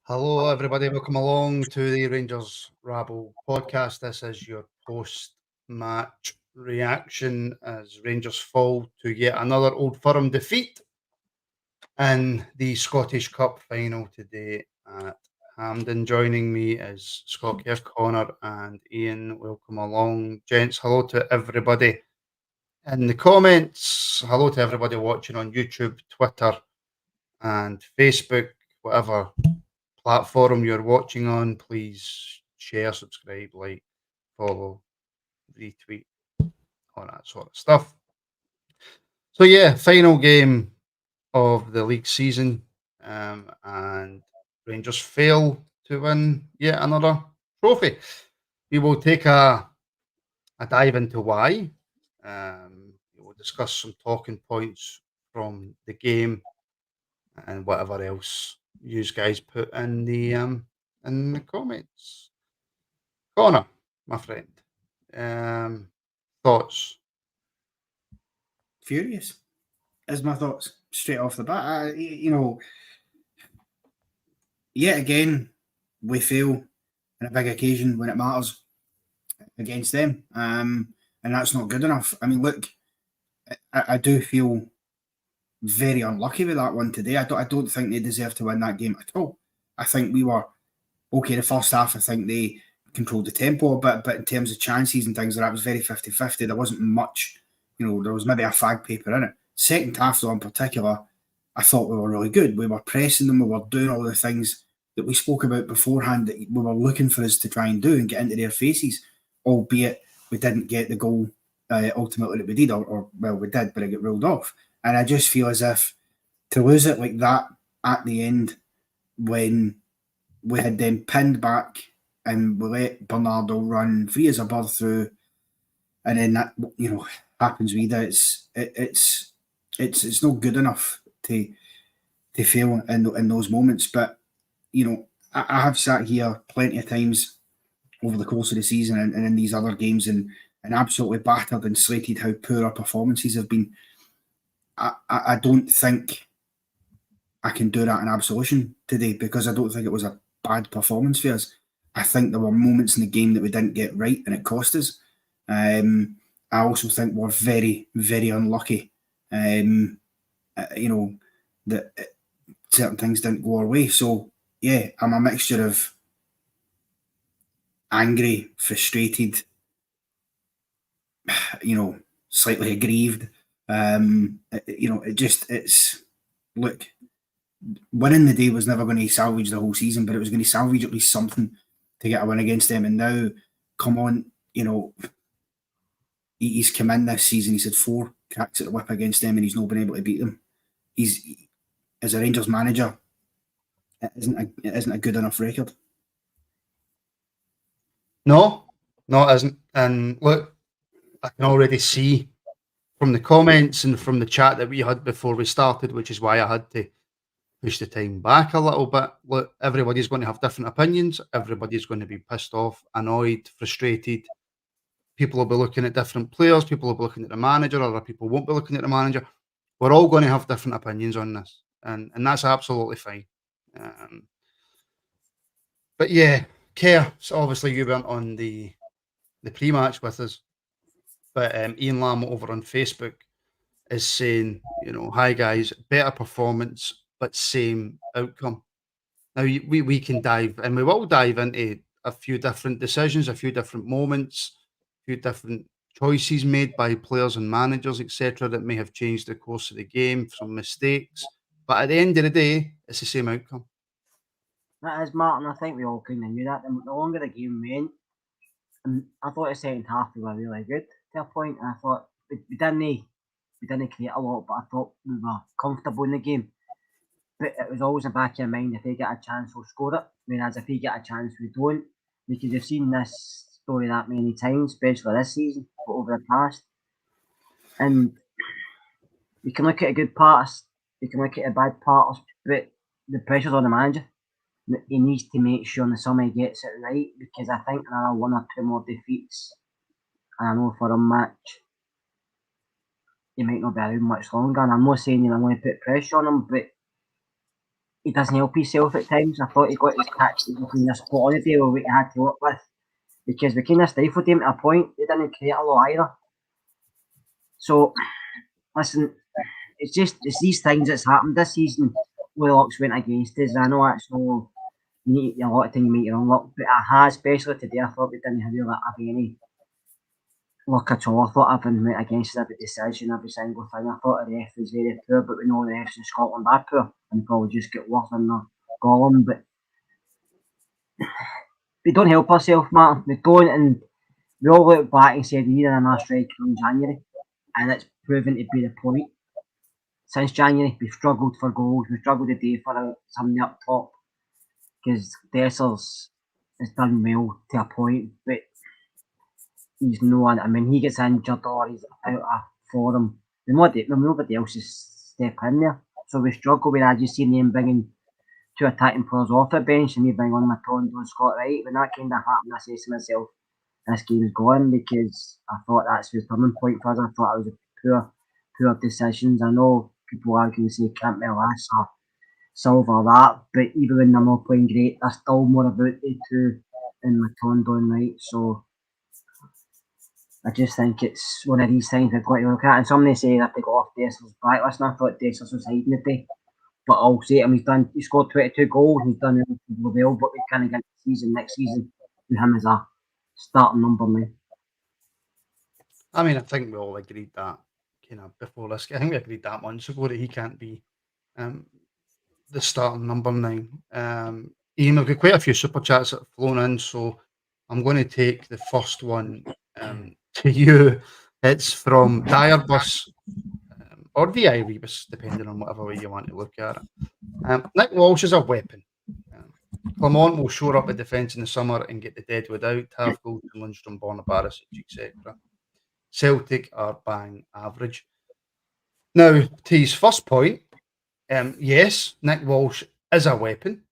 Hello, everybody. Welcome along to the Rangers Rabble podcast. This is your post-match reaction as Rangers fall to yet another Old Firm defeat in the Scottish Cup final today at Hampden. Joining me is Scott Kerr, Connor, and Ian. Welcome along, gents. Hello to everybody in the comments. Hello to everybody watching on YouTube, Twitter, and Facebook, whatever platform you're watching on. Please share, subscribe, like, follow, retweet, all that sort of stuff. So yeah, final game of the league season, and Rangers fail to win yet another trophy. We will take a dive into why. We will discuss some talking points from the game and whatever else you guys put in the comments. Connor, my friend, thoughts? Furious is my thoughts straight off the bat. Yet again, we fail on a big occasion when it matters against them, and that's not good enough. I mean, look, I do feel very unlucky with that one today. I don't think they deserve to win that game at all. I think we were okay the first half. I think they controlled the tempo a bit, but in terms of chances and things like that, it was very 50-50. There wasn't much, there was maybe a fag paper in it. Second half, though, in particular, I thought we were really good. We were pressing them. We were doing all the things that we spoke about beforehand that we were looking for us to try and do and get into their faces, albeit we didn't get the goal ultimately that we did, or we did, but it got ruled off. And I just feel as if to lose it like that at the end when we had them pinned back and we let Bernardo run free as a bird through, and then that happens with that. It's not good enough to fail in those moments. But I have sat here plenty of times over the course of the season and in these other games and absolutely battered and slated how poor our performances have been. I don't think I can do that in absolution today because I don't think it was a bad performance for us. I think there were moments in the game that we didn't get right and it cost us. I also think we're very, very unlucky. That certain things didn't go our way. So yeah, I'm a mixture of angry, frustrated, slightly aggrieved. Look, winning the day was never going to salvage the whole season, but it was going to salvage at least something to get a win against them. And now, come on, he's come in this season, he's had 4 cracks at the whip against them and he's not been able to beat them. As a Rangers manager, it isn't a good enough record. No, it isn't. And look, I can already see from the comments and from the chat that we had before we started, which is why I had to push the time back a little bit. Look, everybody's going to have different opinions. Everybody's going to be pissed off, annoyed, frustrated. People will be looking at different players. People will be looking at the manager. Other people won't be looking at the manager. We're all going to have different opinions on this, and that's absolutely fine. But yeah, Kerr, so obviously you weren't on the pre-match with us, but Ian Lamb over on Facebook is saying, hi guys, better performance, but same outcome. Now we can dive, and we will dive into a few different decisions, a few different moments, a few different choices made by players and managers, etc., that may have changed the course of the game, some mistakes. But at the end of the day, it's the same outcome. That is, Martin. I think we all kind of knew that. The longer the game went, and I thought the second half we were really good to a point, and I thought we didn't create a lot, but I thought we were comfortable in the game. But it was always in the back of your mind, if they get a chance, we'll score it. Whereas if we get a chance, we don't. Because you've seen this story that many times, especially this season, but over the past. And we can look at a good parts, we can look at a bad parts, but the pressure's on the manager. He needs to make sure in the summer he gets it right, because I think another 1 or 2 more defeats, and I know for a match, he might not be around much longer. And I'm not saying I'm going to put pressure on him, but he doesn't help himself at times. I thought he got his tactics in this spot on the day where he had to work with, because we kind of stifled him to a point. They didn't create a lot either. So, listen, it's these things that's happened this season. Luck's went against us. I know actually a lot of things you make your own luck, but especially today, I thought we didn't really have any luck at all. I thought everyone went against us, every decision, every single thing. I thought the ref was very poor, but we know the refs in Scotland are poor and probably just get worse in the column. But we don't help ourselves, Martin. We don't, and we all look back and said we needed a nice striker in January, and it's proven to be the point. Since January, we've struggled for goals. We've struggled today for something up top because Dessers has done well to a point, but he's no one. I mean, he gets injured or he's out of form. Nobody else is step in there. So we struggle with that. You see him bringing two attacking players off the bench and we bring on Matondo and Scott Wright. When that kind of happened, I said to myself, this game's gone, because I thought that's the turning point for us. I thought it was poor decisions. I know people argue and say Campbell Lass or Silver that, but even when they're not playing great, there's still more about the two in Matondo and Wright. So I just think it's one of these things we've got to look at. And somebody say that they got off Dessers' back. Listen, I thought Dessers was hiding the day. But I'll say he scored 22 goals, he's done relatively well, but we can't get the season next season with him as a starting number 9. I mean, I think we all agreed that before this. I think we agreed that months ago that he can't be the starting number 9. Ian, we've got quite a few super chats that have flown in, so I'm going to take the first one to you. It's from Direbus or VI Rebus, depending on whatever way you want to look at it. Nick Walsh is a weapon. Clement will shore up the defence in the summer and get the deadwood out. Half goals and Lundstrom, Borna Barisic, etc. Celtic are bang average. Now, to his first point, yes, Nick Walsh is a weapon.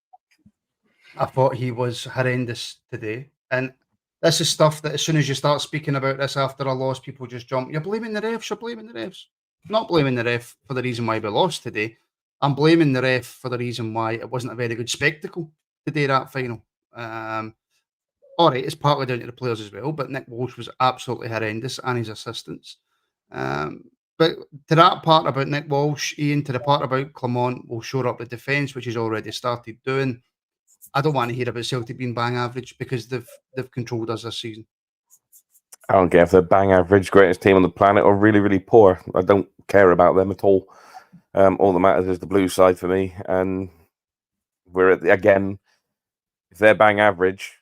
I thought he was horrendous today. And this is stuff that as soon as you start speaking about this after a loss, people just jump. You're blaming the refs. You're blaming the refs. I'm not blaming the ref for the reason why we lost today. I'm blaming the ref for the reason why it wasn't a very good spectacle today, that final. All right, it's partly down to the players as well, but Nick Walsh was absolutely horrendous and his assistants. But to that part about Nick Walsh, Ian, to the part about Clement will shore up the defence, which he's already started doing. I don't want to hear about Celtic being bang average because they've controlled us this season. I don't care if they're bang average, greatest team on the planet, or really, really poor. I don't care about them at all. All that matters is the blue side for me. And we're again, if they're bang average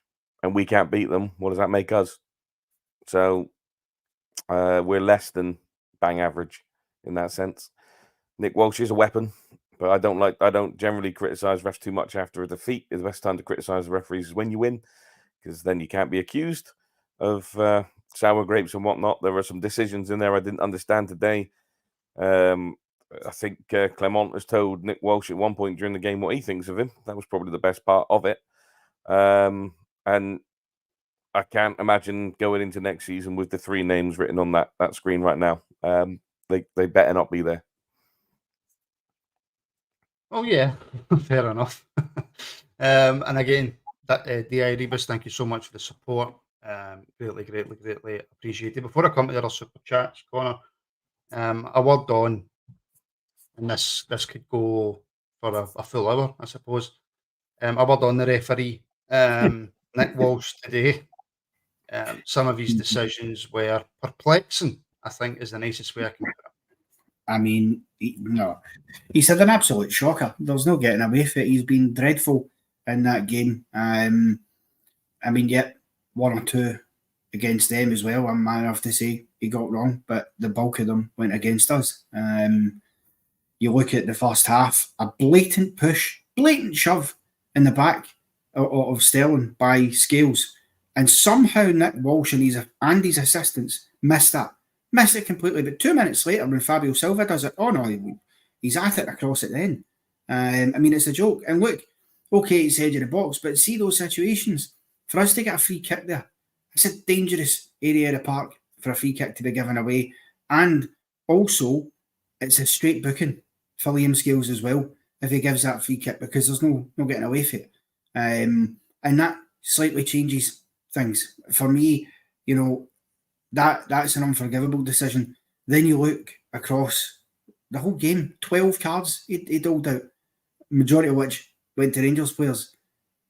and we can't beat them, what does that make us? So we're less than bang average in that sense. Nick Walsh is a weapon, but I don't generally criticise refs too much after a defeat. The best time to criticise the referees is when you win, because then you can't be accused of sour grapes and whatnot. There were some decisions in there I didn't understand today. I think Clement has told Nick Walsh at one point during the game what he thinks of him. That was probably the best part of it. And I can't imagine going into next season with the 3 names written on that screen right now. They better not be there. Oh, yeah, fair enough. And again, D.I. Rebus, thank you so much for the support. Greatly appreciated. Before I come to the other super chats, Connor, a word on, and this could go for a full hour, I suppose. A word on the referee, Nick Walsh today. Some of his decisions were perplexing, I think, is the nicest way I can put it. I mean, he's had an absolute shocker. There's no getting away from it. He's been dreadful in that game. I mean, yet 1 or 2 against them as well. I'm man enough to say he got wrong, but the bulk of them went against us. You look at the first half, a blatant push, blatant shove in the back of Sterling by Scales, and somehow Nick Walsh and his assistants missed that. Missed it completely, but 2 minutes later when Fabio Silva does it, oh no, he's at it across it then. I mean, it's a joke. And look, okay, it's edge of the box, but see those situations. For us to get a free kick there, it's a dangerous area of the park for a free kick to be given away. And also, it's a straight booking for Liam Scales as well. if he gives that free kick because there's no getting away from it. And that slightly changes things. For me, you know, that's an unforgivable decision. Then you look across the whole game, 12 cards he doled out, majority of which went to Rangers players.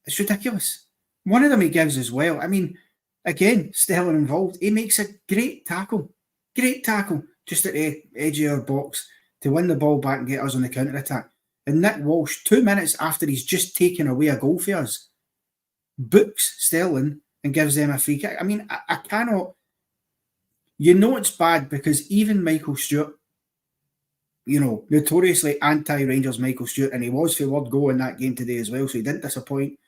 It's ridiculous. One of them he gives as well. I mean, again, Sterling involved. He makes a great tackle, just at the edge of our box to win the ball back and get us on the counter-attack. And Nick Walsh, 2 minutes after he's just taken away a goal for us, books Sterling and gives them a free kick. I mean, I cannot... You know it's bad because even Michael Stewart, you know, notoriously anti-Rangers Michael Stewart, and he was for word go in that game today as well, so he didn't disappoint.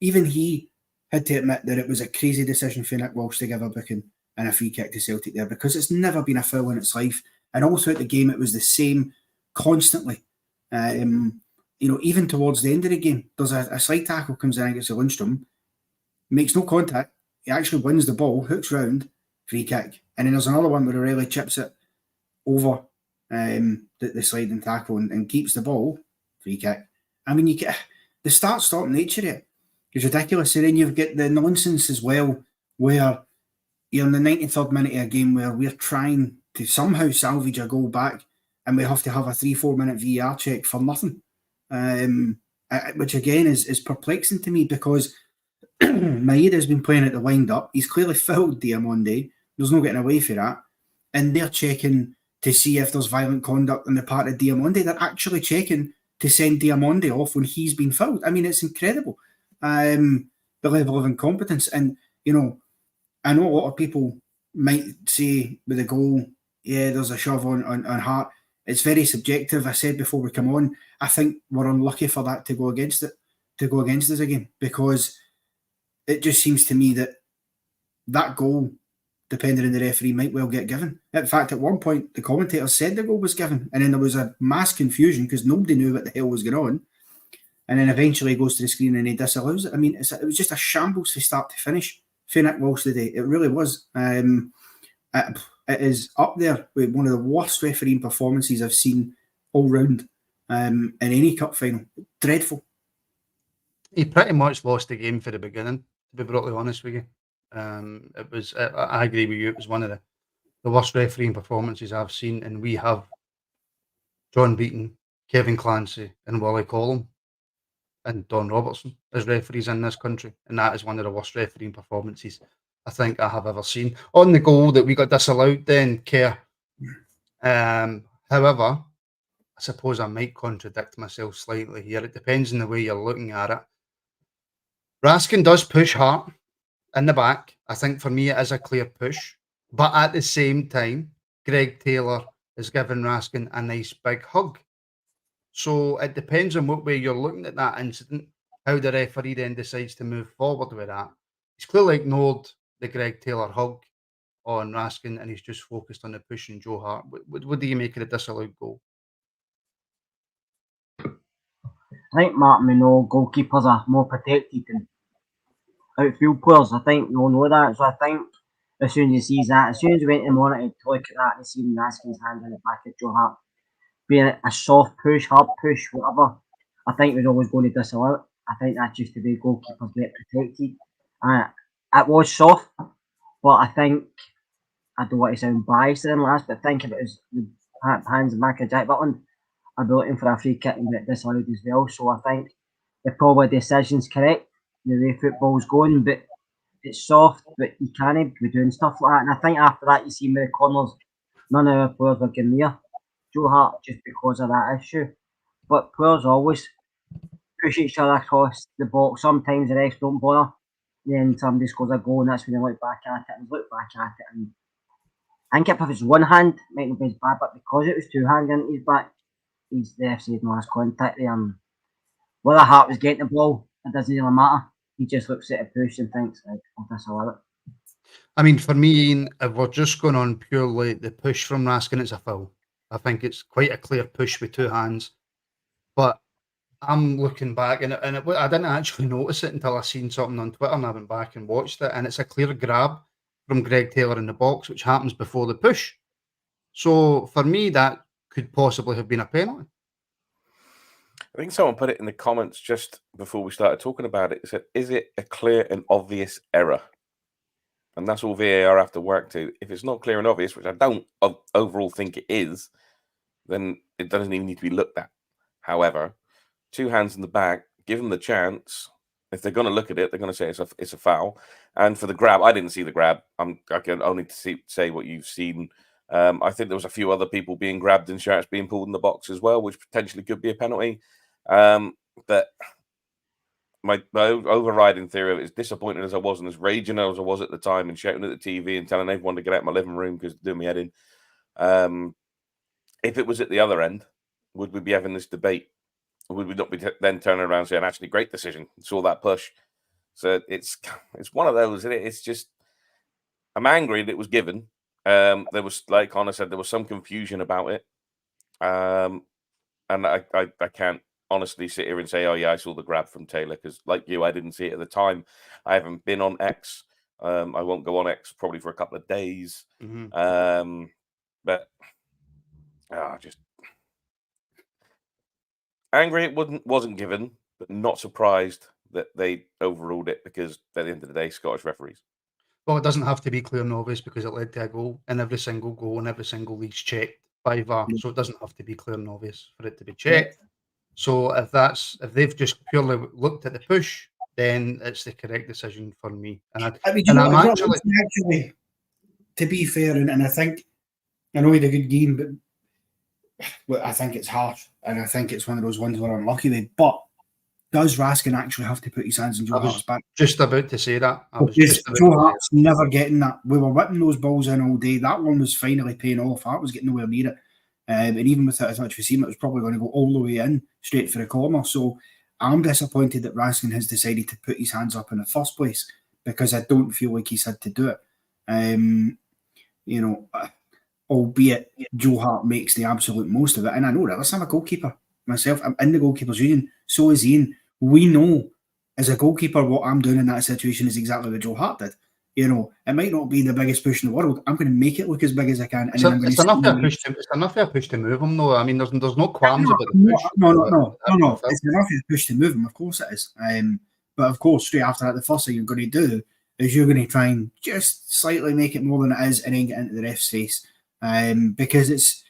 Even he had to admit that it was a crazy decision for Nick Walsh to give a booking and a free kick to Celtic there because it's never been a foul in its life. And also at the game, it was the same constantly. You know, even towards the end of the game, there's a slight tackle comes in against Lundstrom, makes no contact, he actually wins the ball, hooks round, free kick. And then there's another one where O'Reilly chips it over the sliding tackle and keeps the ball, free kick. I mean, you get the start-stop nature of it is ridiculous. And then you've got the nonsense as well, where you're in the 93rd minute of a game where we're trying to somehow salvage a goal back and we have to have a 3-4 minute VAR check for nothing. Which again is perplexing to me because Maeda's been playing at the wind-up. He's clearly fouled Diamonde. There's no getting away from that. And they're checking to see if there's violent conduct on the part of Diamonde. They're actually checking to send Diamonde off when he's been fouled. I mean, it's incredible, the level of incompetence. And, you know, I know a lot of people might say with the goal, yeah, there's a shove on Hart. It's very subjective. I said before we come on, I think we're unlucky for that to go against us again, because it just seems to me that goal, depending on the referee, might well get given. In fact, at one point, the commentators said the goal was given, and then there was a mass confusion because nobody knew what the hell was going on. And then eventually he goes to the screen and he disallows it. I mean, it was just a shambles from start to finish for Nick Walsh today. It really was. It is up there with one of the worst refereeing performances I've seen all round in any cup final. Dreadful. He pretty much lost the game for the beginning, to be brutally honest with you. It was. I agree with you. It was one of the worst refereeing performances I've seen, and we have John Beaton, Kevin Clancy, and Willie Collum, and Don Robertson as referees in this country, and that is one of the worst refereeing performances I think I have ever seen. On the goal that we got disallowed, then Kerr. However, I suppose I might contradict myself slightly here. It depends on the way you're looking at it. Raskin does push Hart in the back. I think for me it is a clear push. But at the same time, Greg Taylor is giving Raskin a nice big hug. So it depends on what way you're looking at that incident, how the referee then decides to move forward with that. He's clearly ignored the Greg Taylor hug on Raskin and he's just focused on the push on Joe Hart. What do you make of the disallowed goal? I think, Martin, we know goalkeepers are more protected than outfield players. I think we all know that. So I think as soon as he sees that, as soon as he went to the monitor to look at that and see Raskin's hand in the back of Joe Hart, being a soft push, hard push, whatever, I think we're always going to disallow it. I think that's just the way goalkeepers get protected. It was soft, but I think, I don't want to sound biased in last, but I think if it was the hands in the back of Jack Butland, I'd be looking for a free kick and get disallowed as well. So I think the probably decision's correct, the way football's going, but it's soft, but you can't be doing stuff like that. And I think after that, you see with the corners, none of our players were getting near Joe Hart just because of that issue. But players always push each other across the box. Sometimes the rest don't bother. Then somebody scores a goal and that's when they look back at it and look back at it. And I think if it's one hand, it might not be as bad, but because it was two hands into his back, he's the FC had no last contact there. And whether Hart was getting the ball, it doesn't really matter. He just looks at a push and thinks, like, I'll disallow it. I mean, for me, Ian, if we're just going on purely the push from Raskin, it's a foul. I think it's quite a clear push with two hands. But I'm looking back, and I didn't actually notice it until I seen something on Twitter, and I went back and watched it, and it's a clear grab from Greg Taylor in the box, which happens before the push. So for me, that could possibly have been a penalty. I think someone put it in the comments just before we started talking about it. It said, is it a clear and obvious error? And that's all VAR have to work to. If it's not clear and obvious, which I don't overall think it is, then it doesn't even need to be looked at. However, 2 hands in the back, give them the chance. If they're going to look at it, they're going to say it's a foul. And for the grab, I didn't see the grab. I can only say what you've seen. I think there was a few other people being grabbed and shirts being pulled in the box as well, which potentially could be a penalty. But my overriding theory of it, as disappointed as I was and as raging as I was at the time and shouting at the TV and telling everyone to get out of my living room because it's doing me head in. If it was at the other end, would we be having this debate? Would we not be then turning around saying, actually, great decision, saw that push? So it's one of those, isn't it? It's just, I'm angry that it was given. There was, like Connor said, there was some confusion about it. And I can't honestly sit here and say, oh, yeah, I saw the grab from Taylor, because like you, I didn't see it at the time. I haven't been on X. I won't go on X probably for a couple of days. Mm-hmm. But just angry it wasn't given, but not surprised that they overruled it, because at the end of the day, Scottish referees. Well, it doesn't have to be clear and obvious because it led to a goal, and every single goal and every single league's checked by VAR. So it doesn't have to be clear and obvious for it to be checked. So if they've just purely looked at the push, then it's the correct decision for me. And I'm actually, to be fair, and I think I know he had a good game, but I think it's harsh, and I think it's one of those ones where I'm unlucky with. But does Raskin actually have to put his hands in Joe Hart's back? Just about to say that. Joe Hart's never getting that. We were whipping those balls in all day. That one was finally paying off. Hart was getting nowhere near it. And even without as much seam, it was probably going to go all the way in, straight for the corner. So I'm disappointed that Raskin has decided to put his hands up in the first place, because I don't feel like he's had to do it. Albeit Joe Hart makes the absolute most of it. And I know that. Listen, I'm a goalkeeper myself. I'm in the goalkeepers union. So is Ian. We know as a goalkeeper what I'm doing in that situation is exactly what Joe Hart did. It might not be the biggest push in the world. I'm going to make it look as big as I can. And it's enough of a push to move him, though. I mean, there's no qualms about the push. No. It's enough of a push to move him. Of course it is. But of course, straight after that, the first thing you're going to do is you're going to try and just slightly make it more than it is and then get into the ref's face. Because it's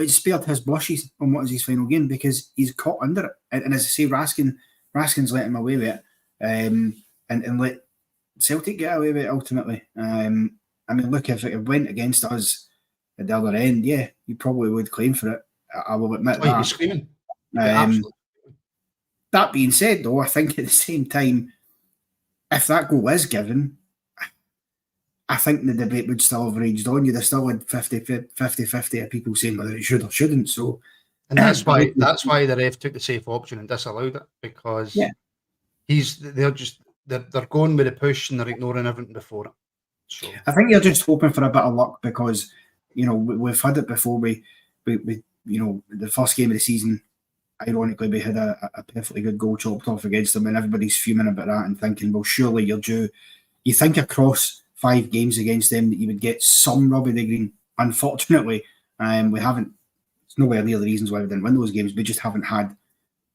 spared his blushes on what is his final game, because he's caught under it. And as I say, Raskin's let him away with it. And let Celtic get away with it ultimately. I mean, look, if it went against us at the other end, yeah, you probably would claim for it. I will admit that. You'd be screaming. That being said, though, I think at the same time, if that goal is given, I think the debate would still have raged on. You'd have still had 50-50 of people saying whether it should or shouldn't. So, and that's why the ref took the safe option and disallowed it, because they're going with the push and they're ignoring everything before it. So I think you're just hoping for a bit of luck, because we've had it before. We the first game of the season, ironically, we had a perfectly good goal chopped off against them, and everybody's fuming about that and thinking, well, surely you're due. You think across 5 games against them that you would get some rub of the green. Unfortunately, we haven't. It's nowhere near the reasons why we didn't win those games. We just haven't had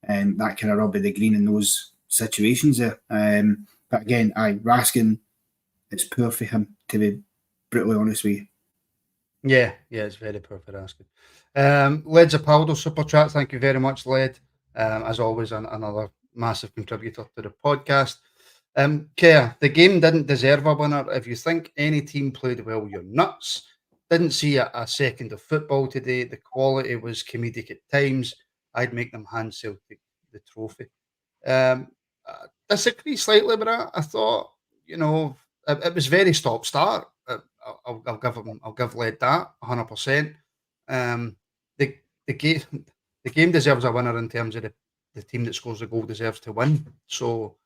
that kind of rub of the green in those situations there. But again, Raskin, it's poor for him, to be brutally honest with you. Yeah, it's very poor for Raskin. Led Zapaldo super chat, thank you very much, Led. As always, another massive contributor to the podcast. Kerr, the game didn't deserve a winner. If you think any team played well, you're nuts. Didn't see a second of football today. The quality was comedic at times. I'd make them hand Celtic the trophy. Disagree slightly with that. I thought, it was very stop-start. I'll give Led that 100%. The game deserves a winner in terms of the team that scores the goal deserves to win. So,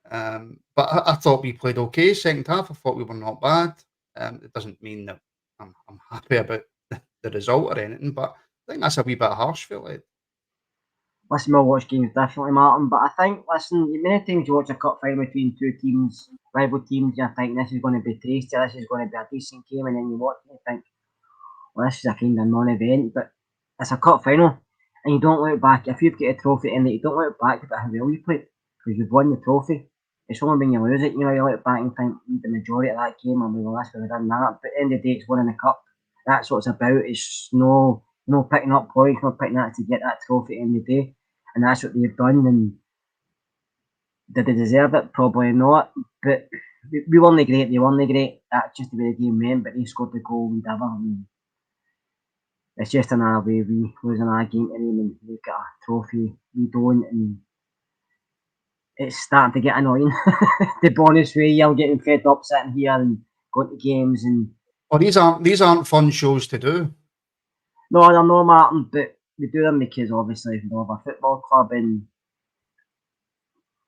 but I thought we played okay second half. I thought we were not bad. It doesn't mean that I'm happy about the result or anything, but I think that's a wee bit harsh for Led. Listen, we'll watch games differently, Martin, but I think, many times you watch a cup final between two teams, rival teams, you think this is going to be tasty, this is going to be a decent game, and then you watch it and you think, well, this is a kind of non-event, but it's a cup final. and you don't look back. If you've got a trophy in it, you don't look back about how well you played because you've won the trophy. It's only when you lose it, you look back and think the majority of that game, and we were last, we done that. But at the end of the day, it's winning the cup. That's what it's about. It's no picking up points, not picking that to get that trophy in the day, and that's what they've done. And did they deserve it? Probably not. But we weren't great. They weren't great. That's just the way the game went. But they scored the goal, whatever. And it's just another way we losing our game to them, and they've got a trophy. We don't, and it's starting to get annoying. The bonus way, you're getting fed up sitting here and going to games and. Well, these aren't fun shows to do. No, they're not, Martin. But we do them because obviously we love our football club, and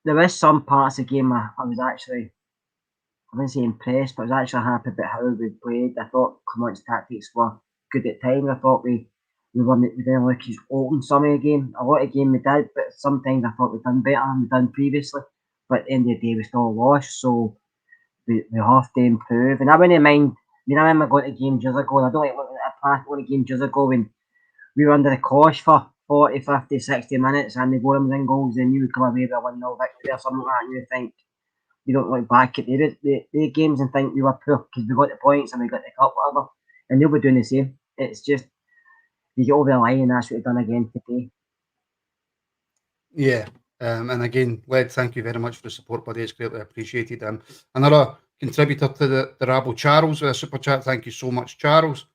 there is some parts of the game I was actually, I wouldn't say impressed, but I was actually happy about how we played. I thought Clement's tactics were good at times. I thought we didn't look as open some of the game. A lot of the game we did, but sometimes I thought we'd done better than we'd done previously. But at the end of the day, we still lost, so we have to improve. And I wouldn't mind, I remember going to games years ago, and I don't like looking at a past going to games years ago when we were under the cosh for 40, 50, 60 minutes and they go in goals and you would come away with a 1-0 victory or something like that, and you think, you don't look back at the games and think we were poor because we got the points and we got the cup, whatever. And they'll be doing the same. It's just, you get over the line and that's what we've done again today. Yeah. And again, Led, thank you very much for the support, buddy. It's greatly appreciated. Another contributor to the Rabble, Charles, with a super chat. Thank you so much, Charles.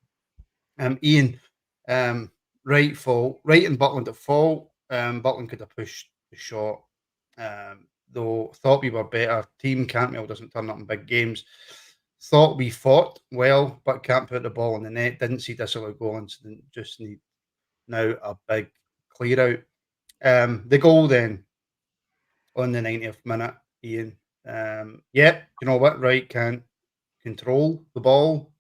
Ian, Wright and Butland at fault. Butland could have pushed the shot. Though thought we were better. Team Cantwell doesn't turn up in big games. Thought we fought well, but can't put the ball in the net. Didn't see Disallowed goal incident. Just need now a big clear out. The goal then on the 90th minute, Ian. You know what? Wright can't control the ball.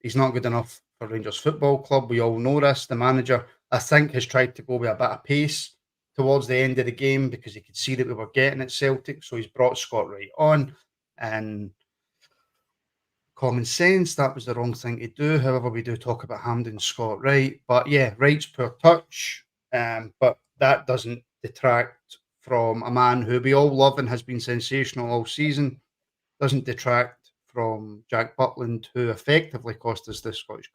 He's not good enough for Rangers Football Club. We all know this. The manager, I think, has tried to go with a bit of pace towards the end of the game because he could see that we were getting at Celtic. So he's brought Scott Wright on, and common sense, that was the wrong thing to do. However, we do talk about Hampden, Scott Wright. But yeah, Wright's poor touch. But that doesn't detract from a man who we all love and has been sensational all season. Doesn't detract from Jack Butland, who effectively cost us the Scottish Cup.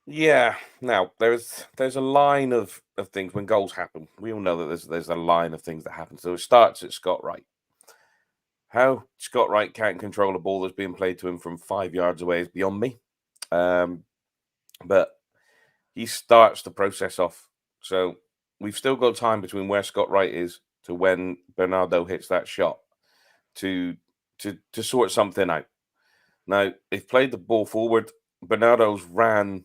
Yeah. Now there's a line of things when goals happen. We all know that there's a line of things that happen. So it starts at Scott Wright. How Scott Wright can't control a ball that's being played to him from 5 yards away is beyond me. But he starts the process off. So we've still got time between where Scott Wright is to when Bernardo hits that shot to sort something out. Now, they've played the ball forward. Bernardo's ran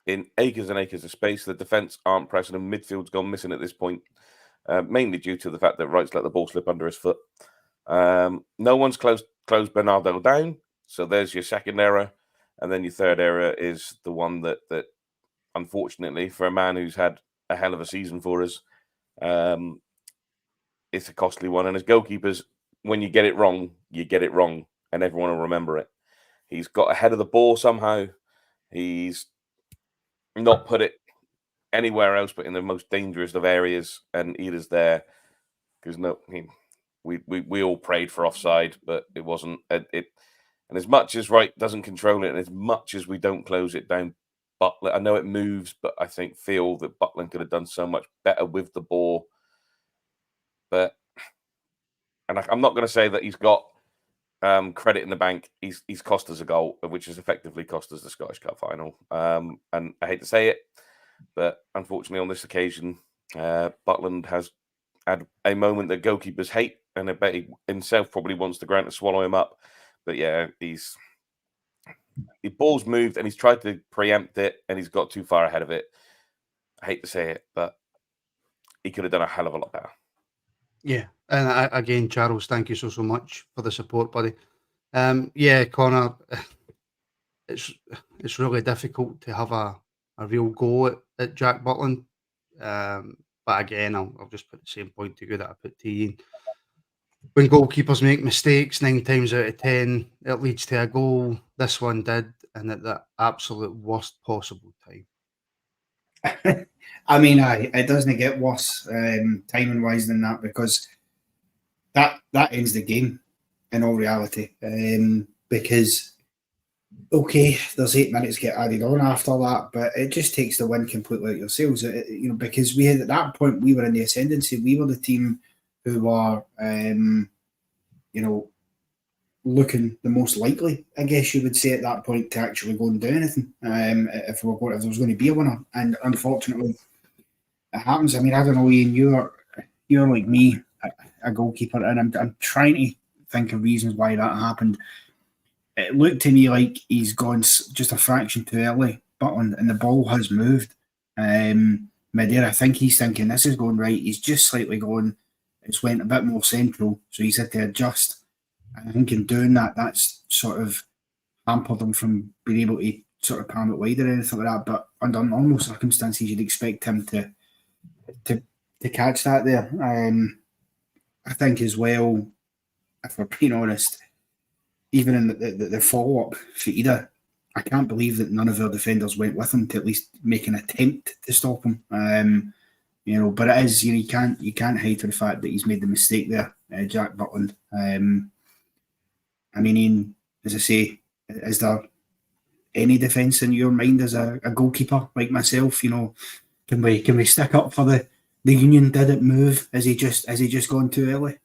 in acres and acres of space. The defence aren't pressing him. Midfield's gone missing at this point, mainly due to the fact that Wright's let the ball slip under his foot. No one's closed Bernardo down. So there's your second error. And then your third error is the one that unfortunately, for a man who's had a hell of a season for us, it's a costly one. And as goalkeepers, when you get it wrong, you get it wrong. And everyone will remember it. He's got ahead of the ball somehow. He's not put it anywhere else but in the most dangerous of areas. And Ida's there. Because we all prayed for offside, but it wasn't. And as much as Wright doesn't control it, and as much as we don't close it down, Butland, I know it moves, but I feel that Butland could have done so much better with the ball. But, and I'm not going to say that he's got credit in the bank. He's cost us a goal, which has effectively cost us the Scottish Cup final. And I hate to say it, but unfortunately on this occasion, Butland has had a moment that goalkeepers hate, and I bet he himself probably wants the ground to swallow him up. But yeah, the ball's moved and he's tried to preempt it and he's got too far ahead of it. I hate to say it, but he could have done a hell of a lot better. Yeah, and again, Charles, thank you so much for the support, buddy. Yeah, Connor, it's really difficult to have a real go at Jack Butland. But again, I'll just put the same point to you that I put to Ian. When goalkeepers make mistakes, 9 times out of 10, it leads to a goal. This one did. and at the absolute worst possible time. I mean, it doesn't get worse timing wise than that, because that ends the game in all reality. Because okay, there's 8 minutes get added on after that, but it just takes the win completely out of yourselves. Because we had, at that point, we were in the ascendancy. We were the team who were, looking the most likely, I guess you would say, at that point, to actually go and do anything. If there was going to be a winner, and unfortunately, it happens. I mean, I don't know, Ian, you're like me, a goalkeeper, and I'm trying to think of reasons why that happened. It looked to me like he's gone just a fraction too early, Butland, and the ball has moved mid-air. I think he's thinking this is going right. He's just slightly gone. It's went a bit more central, so he's had to adjust. And I think in doing that, that's sort of hampered him from being able to sort of palm it wide or anything like that. But under normal circumstances, you'd expect him to catch that there. I think as well, if we're being honest, even in the follow-up for Ida, I can't believe that none of our defenders went with him to at least make an attempt to stop him. But it is, you can't hide to the fact that he's made the mistake there, Jack Butland. I mean, Ian, as I say, is there any defence in your mind as a goalkeeper like myself? Can we stick up for the Union? Did it move? Has he just gone too early?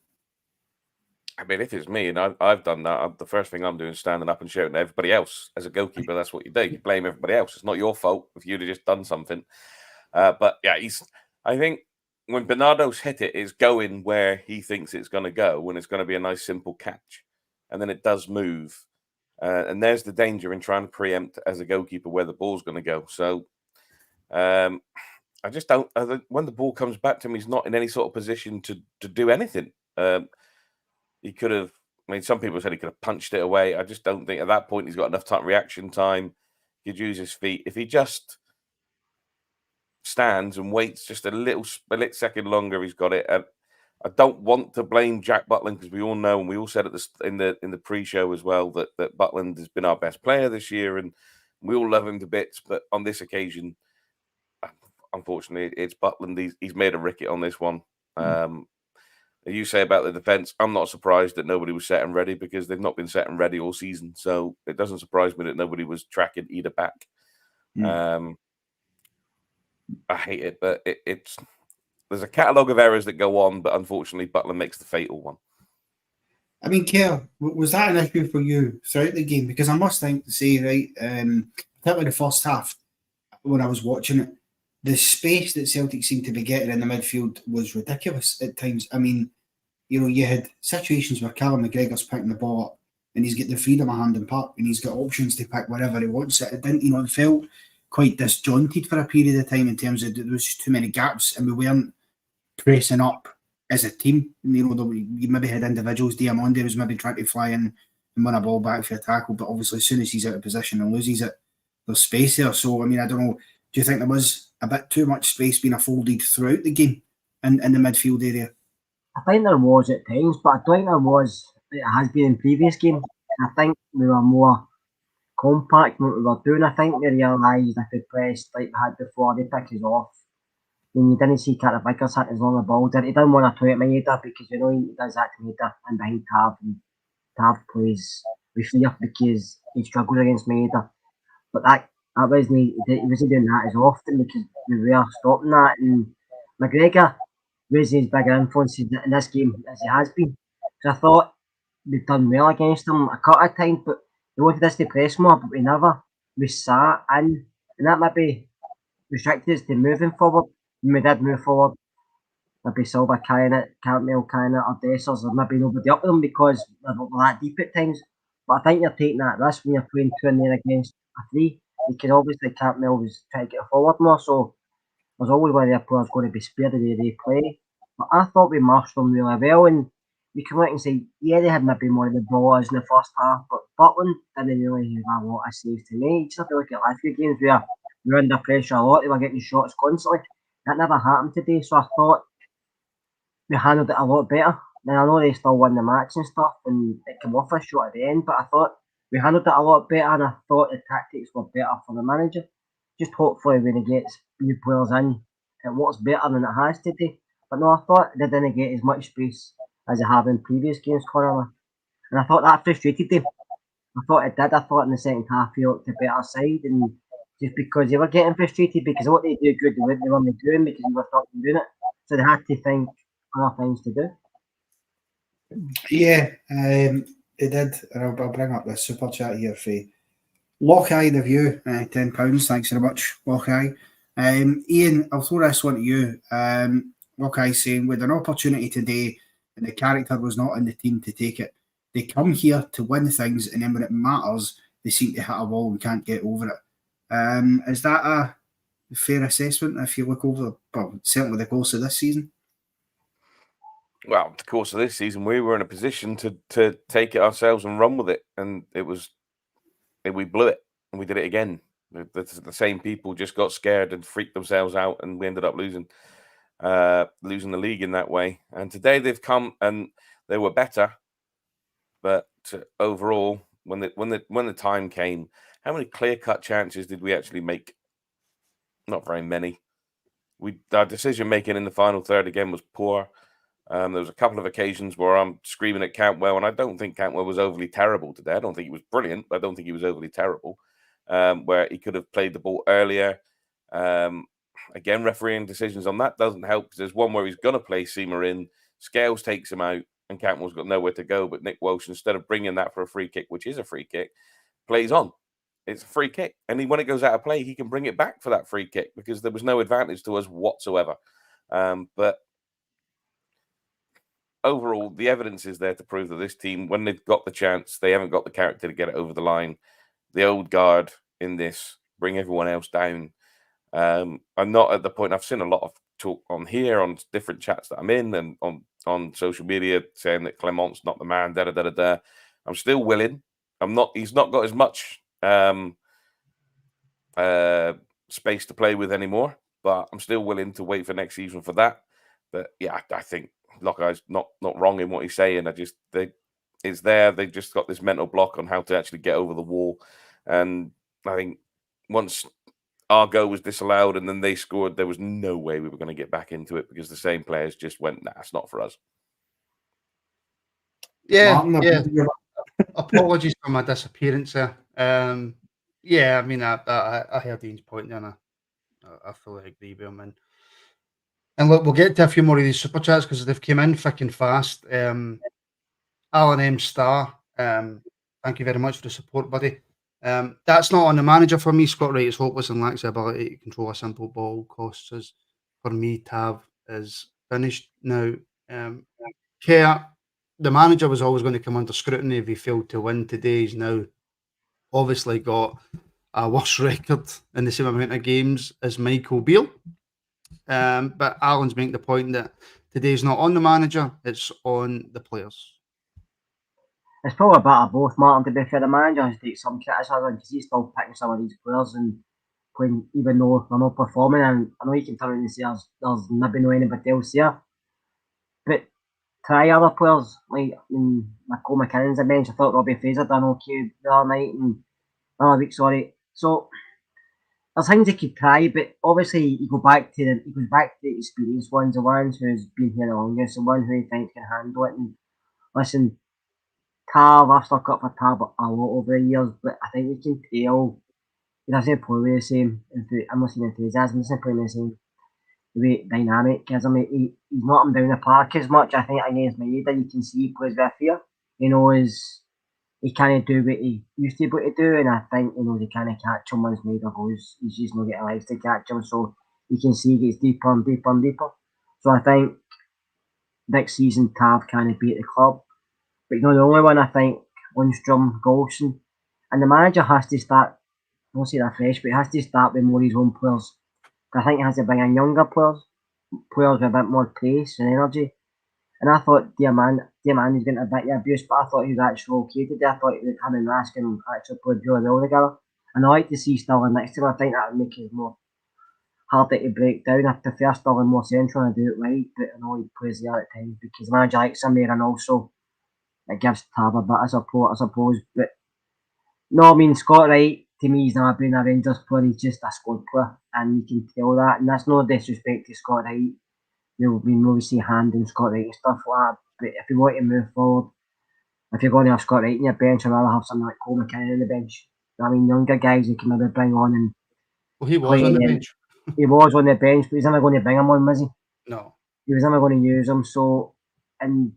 I mean, if it's me and I've done that, the first thing I'm doing is standing up and shouting at everybody else. As a goalkeeper, that's what you do. You blame everybody else. It's not your fault if you'd have just done something. But yeah, I think when Bernardo's hit it, it's going where he thinks it's going to go, when it's going to be a nice simple catch. And then it does move. And there's the danger in trying to preempt as a goalkeeper where the ball's going to go. So I just don't. When the ball comes back to him, he's not in any sort of position to do anything. He could have. I mean, some people said he could have punched it away. I just don't think at that point he's got enough reaction time. He could use his feet. If he just stands and waits just a split second longer, he's got it. And I don't want to blame Jack Butland, because we all know, and we all said at in the pre-show as well, that Butland has been our best player this year, and we all love him to bits. But on this occasion, unfortunately, it's Butland. He's made a ricket on this one. You say about the defence, I'm not surprised that nobody was set and ready, because they've not been set and ready all season. So it doesn't surprise me that nobody was tracking either back. I hate it, but there's a catalogue of errors that go on, but unfortunately, Butland makes the fatal one. I mean, Kerr, was that an issue for you throughout the game? Because I must say, right, particularly the first half, when I was watching it, the space that Celtic seemed to be getting in the midfield was ridiculous at times. I mean, you had situations where Callum McGregor's picking the ball up and he's got the freedom of hand and puck, and he's got options to pick wherever he wants it. It didn't, it felt quite disjointed for a period of time in terms of there was just too many gaps, and we weren't pressing up as a team. You maybe had individuals. Diamande was maybe trying to fly in and win a ball back for a tackle, but obviously as soon as he's out of position and loses it, there's space there. So, I mean, I don't know, do you think there was a bit too much space being afforded throughout the game in the midfield area? I think there was at times, but I don't think it has been in previous games. I think we were more compact in what we were doing. I think we realised if we pressed like we had before, they pick us off. When you didn't see Carter Vickers hit as long the ball did. He didn't want to play at Maeda, because he does that to Maeda and behind Tav, and Tav plays with fear because he struggled against Maeda. But that wasn't, he wasn't doing that as often, because we were stopping that. And McGregor was his bigger influence in this game as he has been. So I thought we'd done well against him a couple of times, but they wanted us to press more, but we sat in, and that maybe restricted us to moving forward. When we did move forward, maybe Silva carrying it, Campbell carrying it, or Dessers, or maybe nobody up with them because we're that deep at times. But I think you're taking that risk when you're playing 2 in there against a 3, because obviously Campbell was trying to get forward more, so there's always where their players going to be spared the way they play. But I thought we marshed them really well, and you can look and say, yeah, they had maybe more of the ball as in the first half, but Butland didn't really have a lot of saves to make. You just have to look at last few games where we were under pressure a lot, they were getting shots constantly. That never happened today, so I thought we handled it a lot better. And I know they still won the match and stuff, and it came off a shot at the end, but I thought we handled it a lot better, and I thought the tactics were better for the manager. Just hopefully when he gets new players in, it works better than it has today. But no, I thought they didn't get as much space as they have in previous games, Connor. And I thought that frustrated them. I thought it did. I thought in the second half he looked a better side, and just because they were getting frustrated because what they do good, they weren't doing because they were fucking doing it. So they had to think other things to do. Yeah, they did. And I'll bring up the super chat here for Lockeye the View, £10. Thanks very much, Lockeye. Ian, I'll throw this one to you. Lockeye saying, with an opportunity today and the character was not in the team to take it, they come here to win things, and then when it matters, they seem to hit a wall and can't get over it. Is that a fair assessment if you look over, well, certainly the course of this season? Well, the course of this season, we were in a position to take it ourselves and run with it, and we blew it, and we did it again. The same people just got scared and freaked themselves out, and we ended up losing the league in that way. And today they've come and they were better, but overall, when the time came, how many clear-cut chances did we actually make? Not very many. Our decision making in the final third again was poor. There was a couple of occasions where I'm screaming at Cantwell, and I don't think Cantwell was overly terrible today. I don't think he was brilliant, but I don't think he was overly terrible. Where he could have played the ball earlier. Again, refereeing decisions on that doesn't help because there's one where he's going to play Seamer in, Scales takes him out, and Cantwell's got nowhere to go. But Nick Walsh, instead of bringing that for a free kick, which is a free kick, plays on. It's a free kick. And when it goes out of play, he can bring it back for that free kick because there was no advantage to us whatsoever. But overall, the evidence is there to prove that this team, when they've got the chance, they haven't got the character to get it over the line. The old guard in this, bring everyone else down. I'm not at the point, I've seen a lot of talk on here, on different chats that I'm in, and on social media saying that Clement's not the man, da-da-da-da-da. I'm still willing. He's not got as much space to play with anymore, but I'm still willing to wait for next season for that. But yeah, I think Lockeye's not wrong in what he's saying. It's there. They've just got this mental block on how to actually get over the wall. And I think once our goal was disallowed and then they scored, there was no way we were going to get back into it because the same players just went, nah, it's not for us. Yeah. Apologies for my disappearance there. Yeah, I mean, I heard Ian's point there, and I fully agree with him. And look, we'll get to a few more of these super chats because they've come in thick and fast. Alan M. Star, thank you very much for the support, buddy. That's not on the manager for me. Scott Wright is hopeless and lacks the ability to control a simple ball. Costs us. For me, Tav is finished now. Kerr, the manager was always going to come under scrutiny if he failed to win today. He's now obviously got a worse record in the same amount of games as Michael Beale. But Alan's making the point that today's not on the manager, it's on the players. It's probably a bit of both, Martin, to be fair. The manager has to take some criticism because he's still picking some of these players and playing, even though they're not performing. And I know you can turn around and say there's maybe no anybody else here. But try other players, like Cole McKinnon's a bench. I thought Robbie Fraser done okay the other night and another week, sorry. So there's things he could try, but obviously he goes back to the experienced ones, the ones who's been here the longest, the one who he thinks can handle it. And listen, Tav, I've stuck up for Tav a lot over the years, but I think we can tell he doesn't play the same. I'm not saying enthusiasm, he's not playing the same dynamic as him. He's not him down the park as much. I think against Maeda, you can see he plays with fear. He knows he can't do what he used to be able to do, and I think he knows he can't catch him once Maeda goes. He's just not getting legs to catch him, so you can see he gets deeper and deeper and deeper. So I think next season Tav can't beat the club. But you know, the only one I think, Lundstrom, Golson, and the manager has to start, I won't say that fresh, but he has to start with more of his own players. I think he has to bring in younger players with a bit more pace and energy. And I thought Diamand is getting a bit of abuse, but I thought he was actually okay today. I thought him and Raskin actually played really well together. And I like to see Sterling next to him. I think that would make it more harder to break down. I prefer Sterling more central and do it right, but I know he plays there at times because the manager likes him there, and also it gives Tav a bit of support, I suppose. But No, I mean, Scott Wright, to me, he's not been a Rangers player, he's just a squad player, and you can tell that, and that's no disrespect to Scott Wright. We obviously hand in Scott Wright and stuff like that, but if you want to move forward, if you're going to have Scott Wright in your bench, I'd rather have something like Cole McKinnon on the bench. I mean, younger guys you can maybe bring on and Well, he was play on the them. bench. He was on the bench, but he's never going to bring him on, was he? No. He was never going to use him, so, and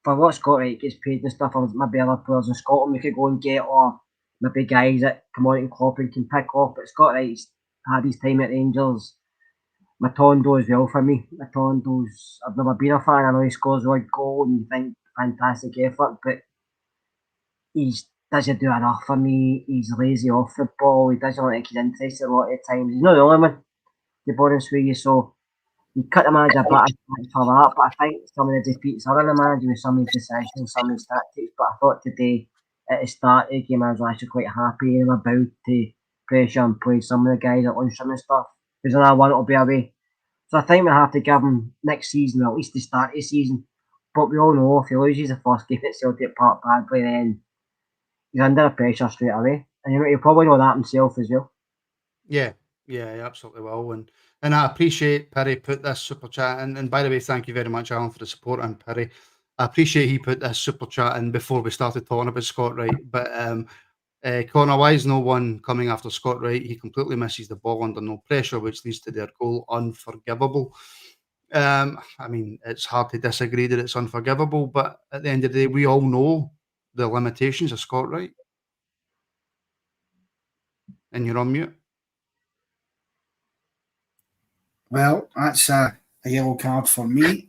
for what Scott Wright gets paid and stuff, or maybe other players in Scotland we could go and get, or maybe guys that come on and Klopp and can pick off, but Scott Wright's had his time at Rangers. Matondo as well for me. Matondo's, I've never been a fan. I know he scores one goal and you think fantastic effort, but he doesn't do enough for me. He's lazy off the ball. He doesn't look like he's interested a lot of times. He's not the only one, to be honest with you. So you cut the manager back for that. But I think some of the defeats are in the manager with some of his decisions, some of his tactics. But I thought today at the start of the game I was actually quite happy and about to pressure and play some of the guys at lunchtime and stuff. There's another one that'll be away. So I think we'll have to give him next season, or at least the start of the season. But we all know if he loses the first game at Celtic Park badly, then he's under pressure straight away. And he'll probably know that himself as well. Yeah, he absolutely will. And I appreciate Perry put this super chat in. And by the way, thank you very much, Alan, for the support and Perry. I appreciate he put this super chat in before we started talking about Scott Wright. But Connor, why is no one coming after Scott Wright? He completely misses the ball under no pressure, which leads to their goal. Unforgivable. I mean, it's hard to disagree that it's unforgivable, but at the end of the day, we all know the limitations of Scott Wright. And you're on mute. Well, that's a yellow card for me.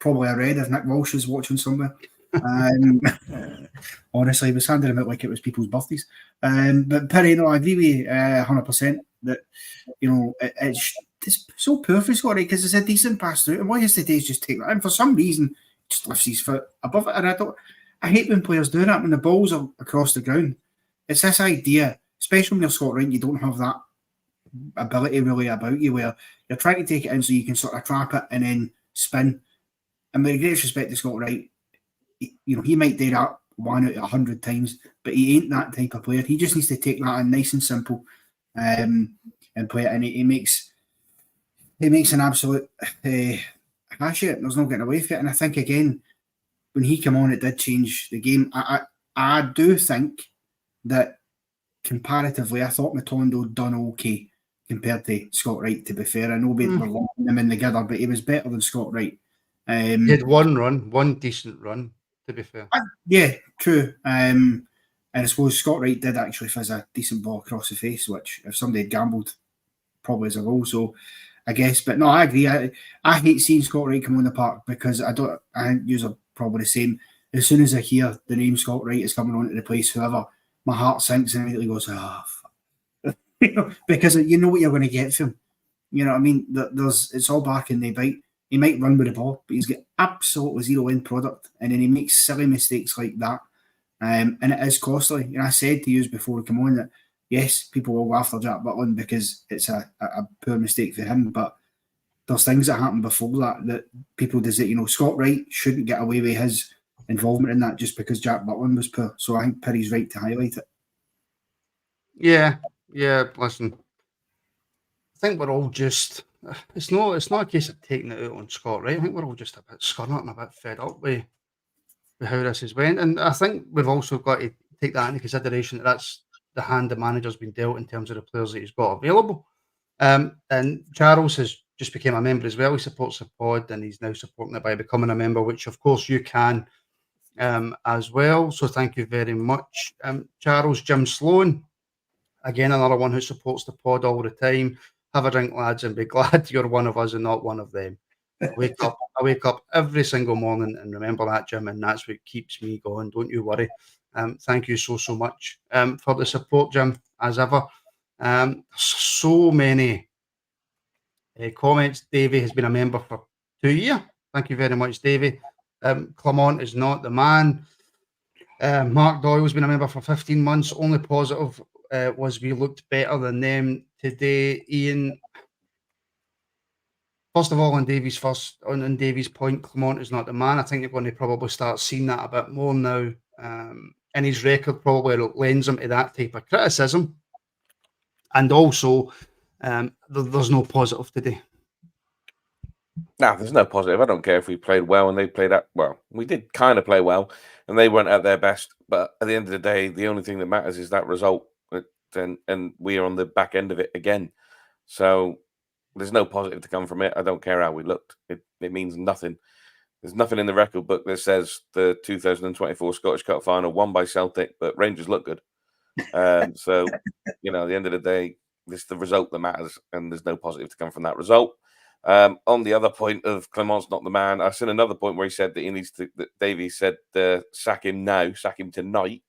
Probably a red if Nick Walsh is watching somewhere. Honestly, he was handing him out like it was people's birthdays. But Perry, no, I agree with you 100% that, it's so poor for Scotty because it's a decent pass through. And why is the days just take that? And for some reason, just lifts his foot above it. And I hate when players do that when the balls are across the ground. It's this idea, especially when you're Scott Wright, you don't have that ability really about you where you're trying to take it in so you can sort of trap it and then spin. And with greatest respect to Scott Wright, he might do that 1 out of 100 times, but he ain't that type of player. He just needs to take that in nice and simple and play it. And he makes an absolute hash it. There's no getting away from it. And I think, again, when he came on, it did change the game. I do think that comparatively, I thought Matondo done okay compared to Scott Wright, to be fair. I know we're lumping him in together, but he was better than Scott Wright. He had one decent run, to be fair. Yeah, true. And I suppose Scott Wright did actually fizz a decent ball across the face, which if somebody had gambled, probably is a goal. So I guess, but no, I agree. I hate seeing Scott Wright come on the park because I think you are probably the same. As soon as I hear the name Scott Wright is coming on to replace whoever, my heart sinks and immediately goes, fuck. Because you know what you're going to get from him. You know what I mean? It's all back in the bite. He might run with the ball, but he's got absolutely zero end product. And then he makes silly mistakes like that. And it is costly. And I said to you before we come on that, yes, people will go after Jack Butland because it's a poor mistake for him. But there's things that happened before that people does it. Scott Wright shouldn't get away with his involvement in that just because Jack Butland was poor. So I think Perry's right to highlight it. Yeah. Listen, I think we're all just. It's not a case of taking it out on Scott, right? I think we're all just a bit scorned and a bit fed up with how this has went. And I think we've also got to take that into consideration that that's the hand the manager's been dealt in terms of the players that he's got available. And Charles has just became a member as well. He supports the pod and he's now supporting it by becoming a member, which of course you can as well. So thank you very much. Charles, Jim Sloan, again, another one who supports the pod all the time. Have a drink, lads, and be glad you're one of us and not one of them. I wake up every single morning and remember that, Jim, and that's what keeps me going. Don't you worry. Thank you so much for the support, Jim, as ever. So many comments. Davey has been a member for 2 years. Thank you very much, Davey. Clement is not the man. Mark Doyle has been a member for 15 months. Only positive was we looked better than them today. Ian, first of all, on Davy's point, Clement is not the man. I think you're going to probably start seeing that a bit more now and his record probably lends him to that type of criticism. And also, there's no positive today. No, there's no positive. I don't care if we played well and they played that well. We did kind of play well, and they weren't at their best. But at the end of the day, the only thing that matters is that result, and we are on the back end of it again. So there's no positive to come from it. I don't care how we looked. It means nothing. There's nothing in the record book that says the 2024 Scottish Cup final won by Celtic, but Rangers look good. So, at the end of the day, it's the result that matters, and there's no positive to come from that result. On the other point of Clement's not the man, I've seen another point where he said that he needs to. That Davey said, "Sack him now, sack him tonight."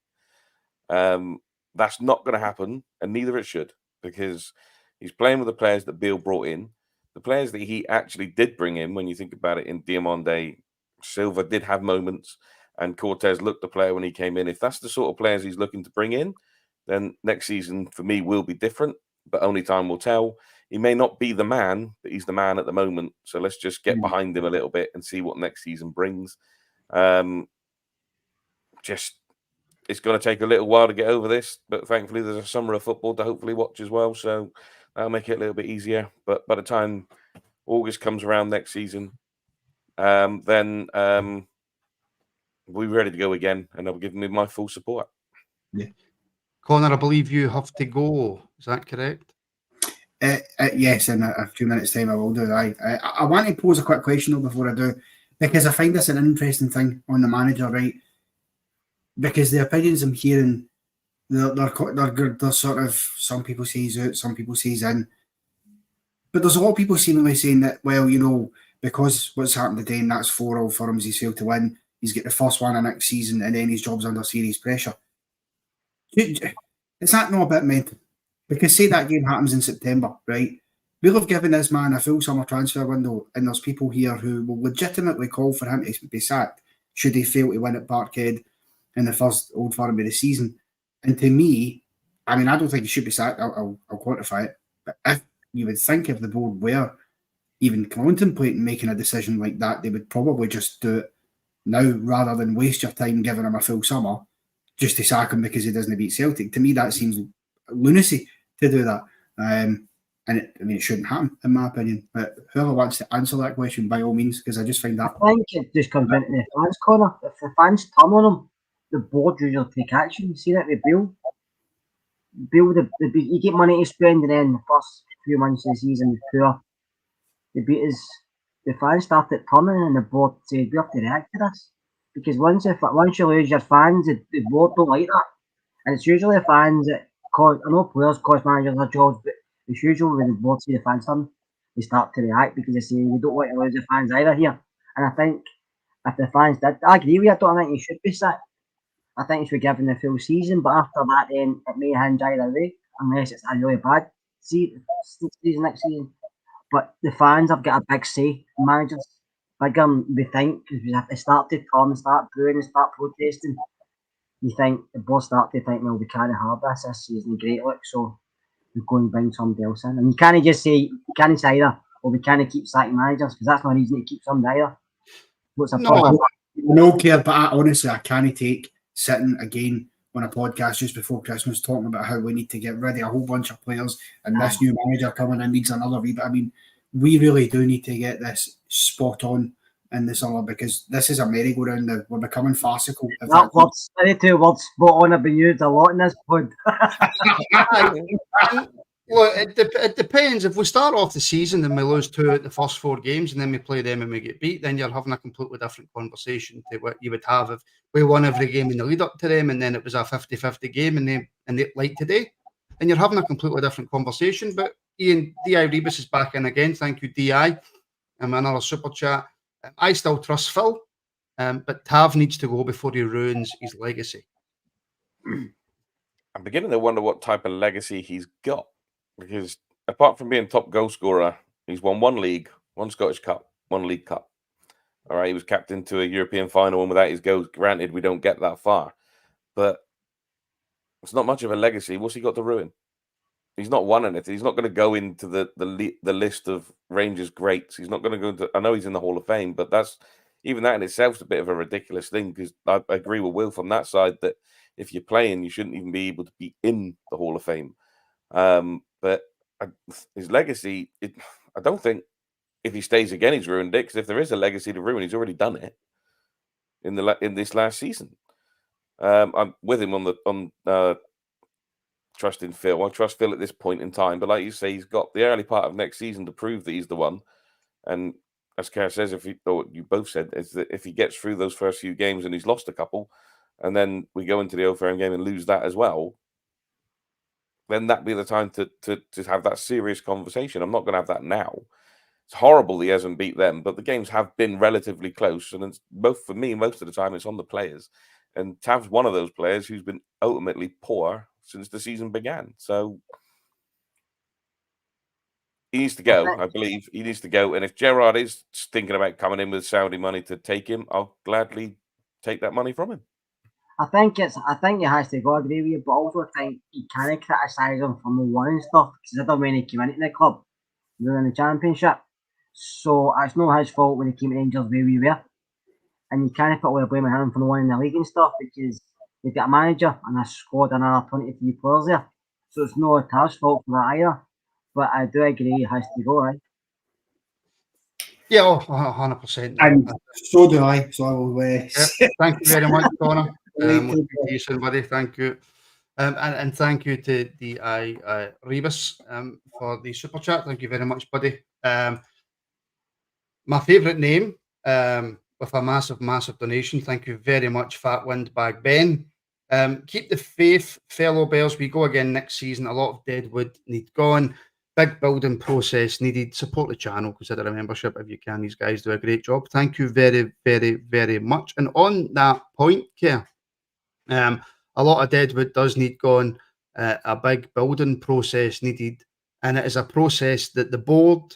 That's not going to happen, and neither it should, because he's playing with the players that Beale brought in, the players that he actually did bring in. When you think about it, in Diamande, Silva did have moments, and Cortez looked the player when he came in. If that's the sort of players he's looking to bring in, then next season for me will be different, but only time will tell. He may not be the man, but he's the man at the moment. So let's just get behind him a little bit and see what next season brings. It's going to take a little while to get over this, but thankfully there's a summer of football to hopefully watch as well. So that'll make it a little bit easier. But by the time August comes around next season, then we're ready to go again, and I'll give him my full support. Yeah. Connor, I believe you have to go. Is that correct? Yes, in a few minutes' time I will do. I want to pose a quick question though before I do, because I find this an interesting thing on the manager, right? Because the opinions I'm hearing, they're sort of, some people say he's out, some people say he's in, but there's a lot of people seemingly saying that, well, because what's happened today, and that's 4 Old Firms he's failed to win, he's got the first one of next season, and then his job's under serious pressure. Is that not a bit mental? Because say that game happens in September, right? We'll have given this man a full summer transfer window, and there's people here who will legitimately call for him to be sacked should he fail to win at Parkhead in the first Old Firm of the season. And to me, I mean, I don't think he should be sacked. I'll quantify it. But if you would think if the board were even contemplating making a decision like that, they would probably just do it now rather than waste your time giving him a full summer just to sack him because he doesn't beat Celtic. To me, that seems lunacy to do that. And it shouldn't happen, in my opinion. But whoever wants to answer that question, by all means, because I just find that. I think it just comes into the fans' corner. If the fans turn on him, the board usually take action. You see that with Beale. You get money to spend, and then the first few months of the season was poor. The fans started turning, and the board said, we have to react to this. Because once you lose your fans, the board don't like that. And it's usually the fans that cause, I know players cause managers their jobs, but it's usually when the board see the fans turn, they start to react because they say, we don't want to lose the fans either here. And I think if the fans did, I agree with you, I don't think he should be sacked. I think he should be given the full season, but after that, then it may hinge either way, unless it's a really bad season next season. But the fans have got a big say in managers, bigger than we think, because if they start to come and start booing and start protesting, you think the board start to think, well, we can't have this season, great look, so we go and bring somebody else in. And you can't just say, either, or we can't keep sacking managers, because that's no reason to keep somebody either. What's the point? No care, but honestly, I can't take sitting again on a podcast just before Christmas talking about how we need to get rid of a whole bunch of players and this new manager coming in needs another wee bit. I mean, we really do need to get this spot on in the summer, because this is a merry-go-round now. We're becoming farcical. Any two words spot on have been used a lot in this pod. Well, it depends. If we start off the season and we lose 2 at the first 4 games and then we play them and we get beat, then you're having a completely different conversation to what you would have if we won every game in the lead up to them and then it was a 50-50 game and they like today. And you're having a completely different conversation. But Ian, D.I. Rebus is back in again. Thank you, D.I. Another super chat. I still trust Phil, but Tav needs to go before he ruins his legacy. I'm beginning to wonder what type of legacy he's got, because apart from being top goal scorer, he's won 1 league, 1 Scottish Cup, 1 League Cup. All right, he was captain to a European final, and without his goals, granted, we don't get that far. But it's not much of a legacy. What's he got to ruin? He's not won anything. He's not going to go into the list of Rangers greats. He's not going to go into. I know he's in the Hall of Fame, but even that in itself is a bit of a ridiculous thing, because I agree with Will from that side that if you're playing, you shouldn't even be able to be in the Hall of Fame. But his legacy, I don't think if he stays again, he's ruined it, because if there is a legacy to ruin, he's already done it in this last season. I'm with him on trusting Phil. I trust Phil at this point in time, but like you say, he's got the early part of next season to prove that he's the one. And as Kerr says, or you both said, is that if he gets through those first few games and he's lost a couple, and then we go into the Old Firm game and lose that as well, then that'd be the time to have that serious conversation. I'm not going to have that now. It's horrible he hasn't beat them, but the games have been relatively close. And it's both, for me, most of the time, it's on the players. And Tav's one of those players who's been ultimately poor since the season began. So he needs to go, I believe. He needs to go. And if Gerrard is thinking about coming in with Saudi money to take him, I'll gladly take that money from him. I think he has to go, I agree with you, but also I think you can't criticise him for no winning stuff, because I don't when he came into the club, we were in the Championship. So it's not his fault when he came to Rangers where we were. And you can't put all the blame on him for not winning the league and stuff, because they've got a manager and a squad and another 23 players there. So it's not his fault for that either. But I do agree he has to go, right? Yeah, 100%. And so do I. So I will. Thank you very much, Connor. We'll speak to you soon, buddy. Thank you. And thank you to D.I. Rebus for the super chat. Thank you very much, buddy. My favourite name with a massive donation. Thank you very much, Fat Windbag Ben. Keep the faith, fellow Bears. We go again next season. A lot of deadwood need gone. Big building process needed. Support the channel. Consider a membership if you can. These guys do a great job. Thank you very, very, very much. And on that point, Keir, a lot of deadwood does need gone. A big building process needed. And it is a process that the board,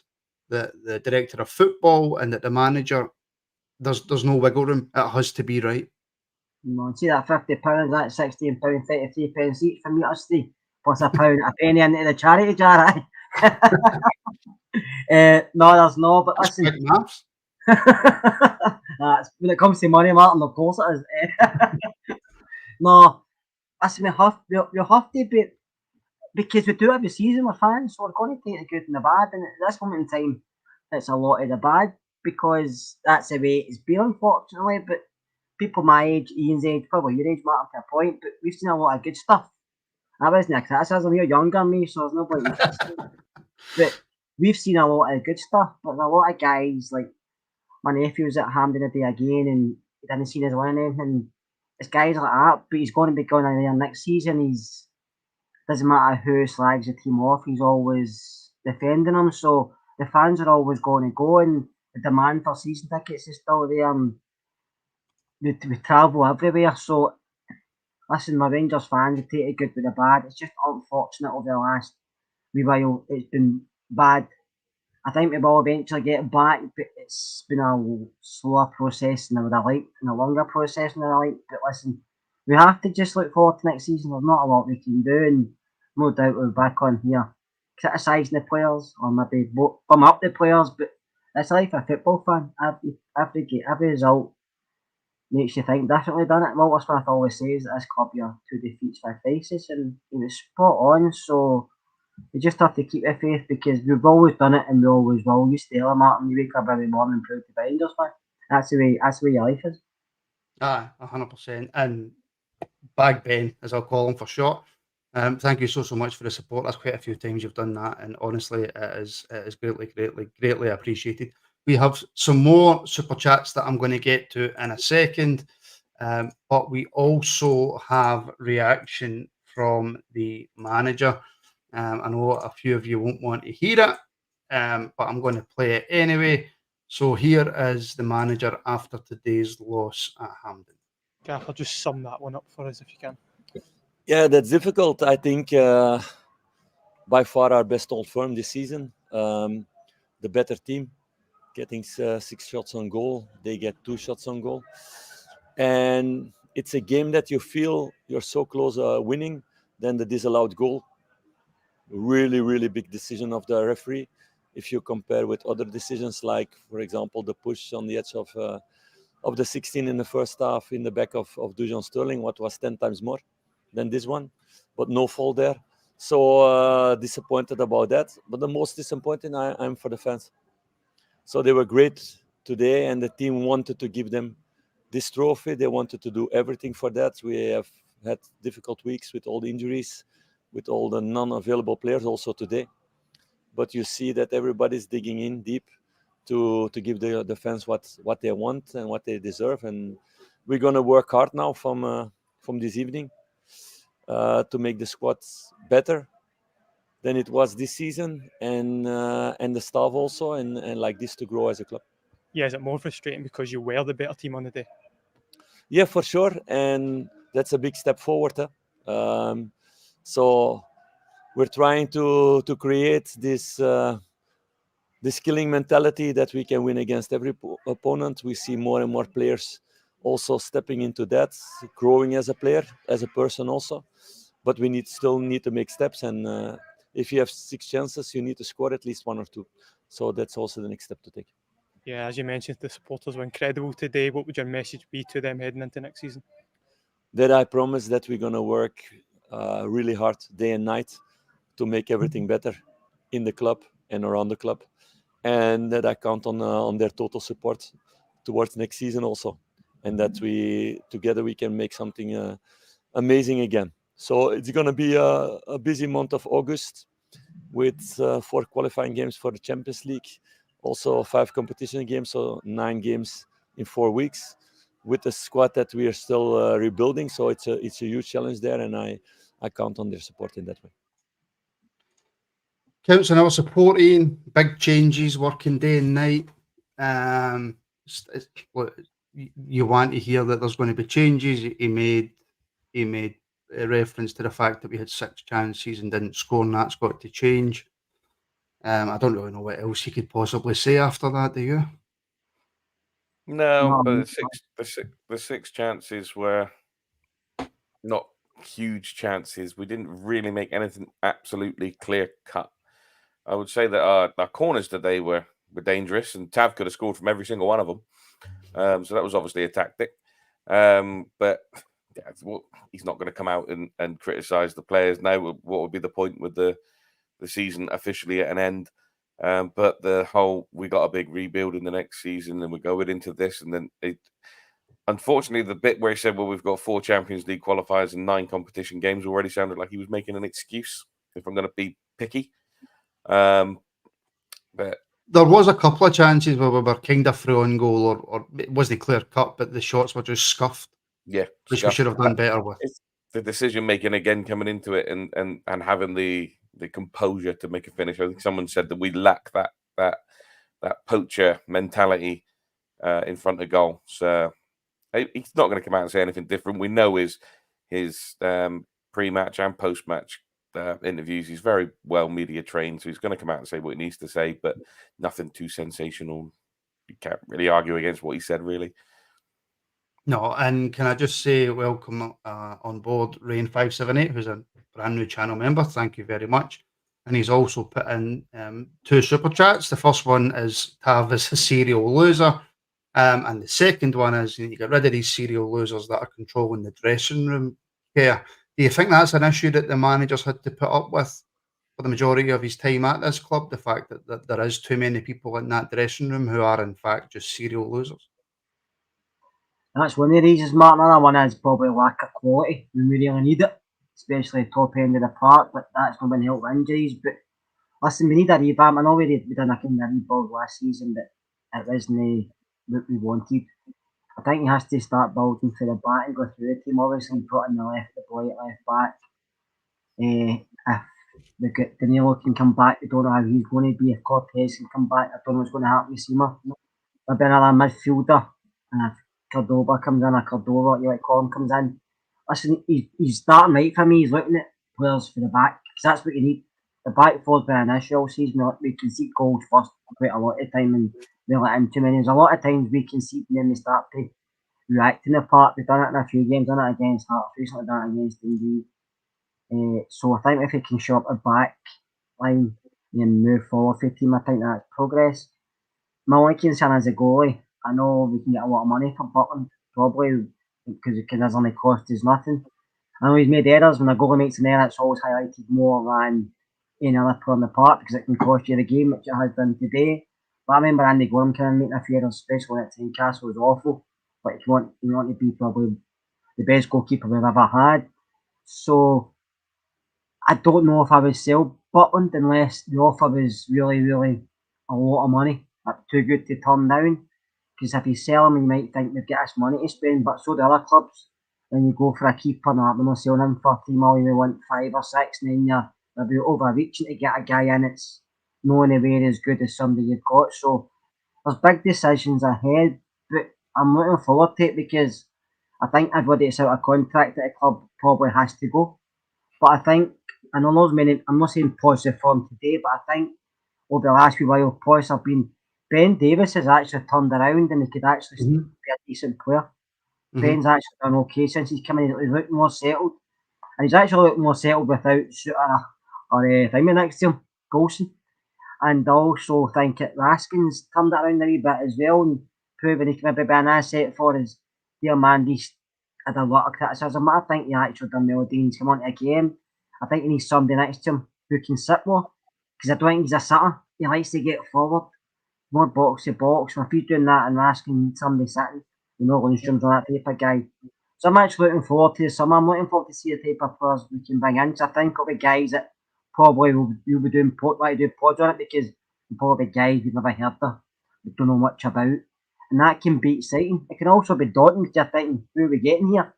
the director of football, and that the manager, there's no wiggle room. It has to be right. No, see that £50, that's £16.33 each for me, us three, plus a penny into the charity jar. No, there's no. But listen, when it comes to money, Martin, of course it is. No, listen, we have to be, because we do every season, we're fans, so we're going to take the good and the bad. And at this moment in time, it's a lot of the bad, because that's the way it's been, unfortunately. But people my age, Ian's age, probably your age, Martin, to a point, but we've seen a lot of good stuff. I wasn't a criticism, you're younger than me, so there's no point. But we've seen a lot of good stuff, but a lot of guys, like my nephew was at Hampden a day again, and he didn't see us winning anything. It's guys like that, but he's going to be going in there next season. Doesn't matter who slags the team off, he's always defending them. So the fans are always going to go, and the demand for season tickets is still there. We travel everywhere. So listen, my Rangers fans take it good with the bad. It's just unfortunate over the last wee while. It's been bad. I think we will eventually get back, but it's been a slower process than I would have liked, and a longer process than I liked. But listen, we have to just look forward to next season. There's not a lot we can do, and no doubt we'll be back on here criticising the players, or maybe bum up the players. But it's life of a football fan. Every result makes you think differently, doesn't it? Walter Smith always says that this club, you're 2 defeats, 5 faces, and he was spot on. So you just have to keep the faith, because we've always done it and we always will. You stay on, Martin. You wake up every morning and proud to be Rangers fan. That's the way your life is. 100%. And Bag Ben, as I'll call him for short. Thank you so much for the support. That's quite a few times you've done that, and honestly, it is greatly appreciated. We have some more super chats that I'm going to get to in a second, but we also have reaction from the manager. I know a few of you won't want to hear it, but I'm going to play it anyway. So here is the manager after today's loss at Hampden. Gaff, I'll just sum that one up for us if you can. Yeah, that's difficult. I think by far our best Old Firm this season. The better team, getting 6 shots on goal. They get 2 shots on goal. And it's a game that you feel you're so close winning. Then the disallowed goal. Really, really big decision of the referee. If you compare with other decisions, like, for example, the push on the edge of of the 16 in the first half in the back of Dujon Sterling, what was 10 times more than this one, but no fault there. So disappointed about that. But the most disappointing I'm for the fans. So they were great today, and the team wanted to give them this trophy. They wanted to do everything for that. We have had difficult weeks with all the injuries, with all the non-available players also today. But you see that everybody's digging in deep to give the fans what they want and what they deserve. And we're going to work hard now from this evening to make the squad better than it was this season, and the staff also, and like this to grow as a club. Yeah, is it more frustrating because you were the better team on the day? Yeah, for sure, and that's a big step forward. So we're trying to create this killing mentality that we can win against every opponent. We see more and more players also stepping into that, growing as a player, as a person also. But we still need to make steps, and if you have 6 chances, you need to score at least 1 or 2. So that's also the next step to take. Yeah, as you mentioned, the supporters were incredible today. What would your message be to them heading into next season? That I promise that we're going to work really hard day and night to make everything better in the club and around the club, and that I count on their total support towards next season also, and that together we can make something amazing again. So it's going to be a busy month of August with 4 qualifying games for the Champions League, also 5 competition games, so 9 games in 4 weeks, with a squad that we are still rebuilding. So it's a huge challenge there, and I count on their support in that way. Counts on our supporting, big changes, working day and night. You want to hear that there's going to be changes. He made a reference to the fact that we had 6 chances and didn't score, and that's got to change. I don't really know what else you could possibly say after that, do you? No, No, but the six chances were not huge chances. We didn't really make anything absolutely clear cut. I would say that our corners today were dangerous, and Tav could have scored from every single one of them. So that was obviously a tactic. But yeah, he's not going to come out and criticise the players now. What would be the point with the season officially at an end? But we got a big rebuild in the next season, and we're going into this, and then unfortunately, the bit where he said, well, we've got 4 Champions League qualifiers and 9 competition games already sounded like he was making an excuse, if I'm going to be picky. But there was a couple of chances where we were kind of through on goal, or it wasn't clear cut, but the shots were just scuffed. Yeah, which we should have done better with. It's the decision making again coming into it, and having the composure to make a finish. I think someone said that we lack that poacher mentality in front of goal. So he's not going to come out and say anything different. We know his pre-match and post-match interviews. He's very well media trained, so he's going to come out and say what he needs to say, but nothing too sensational. You can't really argue against what he said, really. No, and can I just say welcome on board Rain578, who's a brand new channel member. Thank you very much. And he's also put in 2 super chats. The first one is Tav is a serial loser. And the second one is you get rid of these serial losers that are controlling the dressing room care. Do you think that's an issue that the managers had to put up with for the majority of his time at this club? The fact that there is too many people in that dressing room who are in fact just serial losers? That's one of the reasons, Martin. Another one is probably lack of quality when we really need it, especially top end of the park, but that's not been helped with injuries. But listen, we need a revamp. I know we done a kind of rebuild last season, but it wasn't what we wanted. I think he has to start building for the back and go through the team. Obviously, put in the Blight left back. If we get Danilo can come back, we don't know how he's going to be. If Cortez can come back, I don't know what's going to happen with Seamer. There'll be another midfielder, and if Cordova comes in, or Cordova, what you like call him, comes in. Listen, he's starting right for me. He's looking at players for the back, because that's what you need. The back four's been an issue all season. We concede goals first quite a lot of time, and we let in too many. There's a lot of times we concede and then we start to react in the park. We've done it in a few games, done it against Hearts, recently done it against Dundee. So I think if we can show up a back line and move forward for the team, I think that's progress. My only concern as a goalie, I know we can get a lot of money for Butland, probably, because it can only cost us nothing. I know he's made errors. When a goalie makes an error, it's always highlighted more than any other player on the park because it can cost you the game, which it has done today. But I remember Andy Gorham kind of making a few errors, especially at Tynecastle, was awful. But if you want to be probably the best goalkeeper we've ever had. So I don't know if I would sell Butland unless the offer was really, really a lot of money, like too good to turn down. Because if you sell him, you might think they've got this money to spend, but so do other clubs. Then you go for a keeper, and we're not selling him for 3 million, we want 5 or 6, and then you're maybe overreaching to get a guy in that's not anywhere as good as somebody you've got. So there's big decisions ahead, but I'm looking forward to it because I think everybody that's out of contract at a club probably has to go. But I know there's many, I'm not saying positive form today, but I think over the last few while, positive have been Ben Davis has actually turned around and he could actually still be a decent player. Ben's actually done okay since he's come in. He's looking more settled. And he's actually looking more settled without Shooter or Thingman next to him, Golson. And I also think that Raskins turned it around a wee bit as well and proving he can maybe be an asset for his dear man. He's had a lot of criticism. I think he actually done well. Dean's come on to a game. I think he needs somebody next to him who can sit more because I don't think he's a sitter. He likes to get forward, more box to box. And if he's doing that and Raskin somebody sitting, Lundstrom's on that type of guy. So I'm actually looking forward to the summer. I'm looking forward to see the type of players we can bring in. So I think it'll be guys that probably will be doing pods on it because they'll probably be guys we've never heard of, we don't know much about. And that can be exciting. It can also be daunting because you're thinking, who are we getting here?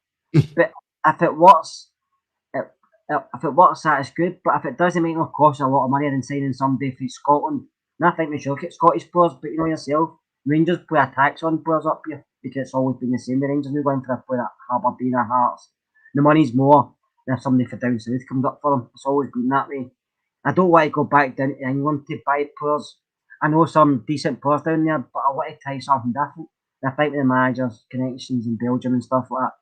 But if it works, that is good. But if it doesn't, it might not cost a lot of money than signing somebody from Scotland. And I think we should look at Scottish players, but you know yourself, Rangers play a tax on players up here because it's always been the same. The Rangers are going for a player at Aberdeen or Hearts. The money's more than if somebody from down south comes up for them. It's always been that way. I don't want to go back down to England to buy players. I know some decent players down there, but I want to try something different. And I think with the managers' connections in Belgium and stuff like that,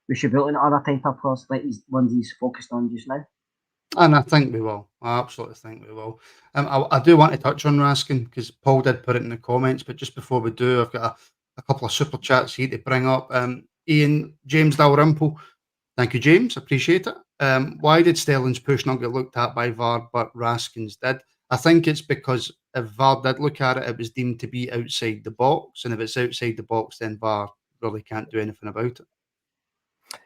we should be looking at other type of players like these ones he's focused on just now. And I think we will. I absolutely think we will. I do want to touch on Raskin because Paul did put it in the comments, but just before we do, I've got a couple of super chats here to bring up. Ian James Dalrymple, thank you, James. Appreciate it. Why did Sterling's push not get looked at by VAR, but Raskin's did? I think it's because if VAR did look at it, it was deemed to be outside the box, and if it's outside the box, then VAR really can't do anything about it.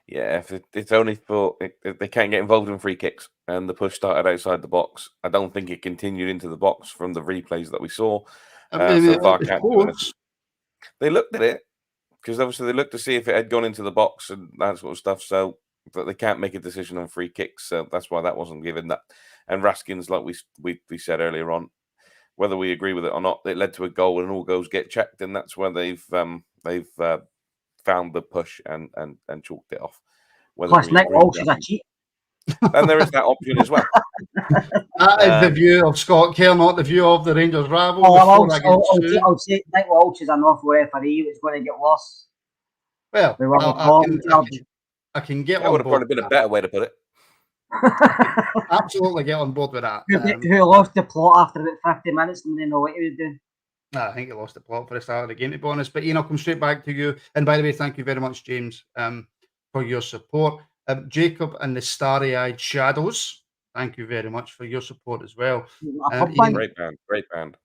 Yeah, if it's only for if they can't get involved in free kicks, and the push started outside the box. I don't think it continued into the box from the replays that we saw. So VAR can't do anything. They looked at it because obviously they looked to see if it had gone into the box and that sort of stuff. So they can't make a decision on free kicks. So that's why that wasn't given. That and Raskin's, like we said earlier on, whether we agree with it or not, it led to a goal, and all goals get checked, and that's where they've found the push and chalked it off. Plus, Nick Walsh is a cheat. And there is that option as well. That is the view of Scott Kerr, not the view of the Rangers Rabble. I'll say Nick Walsh is an awful referee. It's going to get worse. Well, I can get that on would have board. Probably been a better way to put it. Absolutely get on board with that. Who lost the plot after about 50 minutes and didn't know what he was doing. I think he lost the plot for the start of the game, to be honest. But Ian, I'll come straight back to you. And by the way, thank you very much, James, for your support. Jacob and the Starry-Eyed Shadows, thank you very much for your support as well. Ian, great band.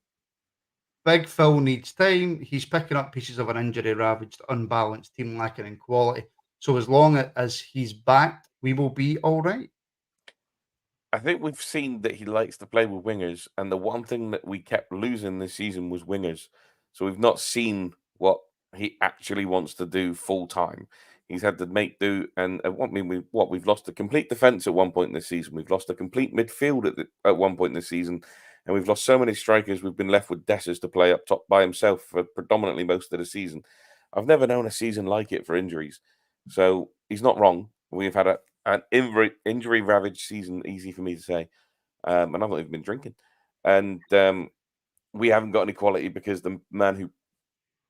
Big Phil needs time. He's picking up pieces of an injury-ravaged, unbalanced team lacking in quality. So as long as he's back, we will be all right. I think we've seen that he likes to play with wingers, and the one thing that we kept losing this season was wingers. So we've not seen what he actually wants to do full time. He's had to make do, and we've lost a complete defense at one point in this season. We've lost a complete midfield at one point in this season, and we've lost so many strikers. We've been left with Dessers to play up top by himself for predominantly most of the season. I've never known a season like it for injuries. So he's not wrong. We've had an injury-ravaged season, easy for me to say. And I've not even been drinking. And we haven't got any quality because the man who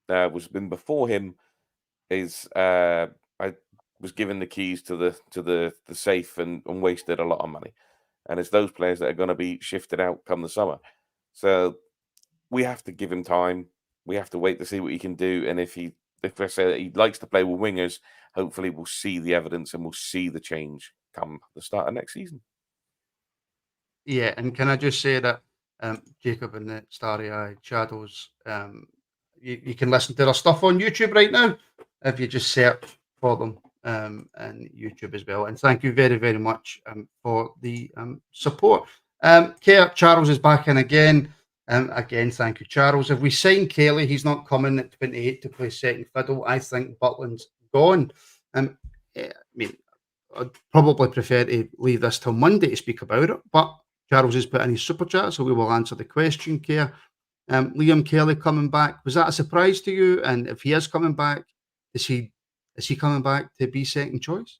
was been before him I was given the keys to the safe and wasted a lot of money. And it's those players that are going to be shifted out come the summer. So we have to give him time. we have to wait to see what he can do. And if I say that he likes to play with wingers, hopefully we'll see the evidence and we'll see the change come the start of next season. Yeah, and can I just say that Jacob and the Starry Eye Shadows, you can listen to their stuff on YouTube right now if you just search for them and YouTube as well. And thank you very, very much for the support. Charles is back in again. Again, thank you, Charles. If we sign Kelly, he's not coming at 28 to play second fiddle. I think Butland's gone. I mean, I'd probably prefer to leave this till Monday to speak about it, but Charles has put in his super chat, so we will answer the question, Keir. Liam Kelly coming back, was that a surprise to you? And if he is coming back, is he coming back to be second choice?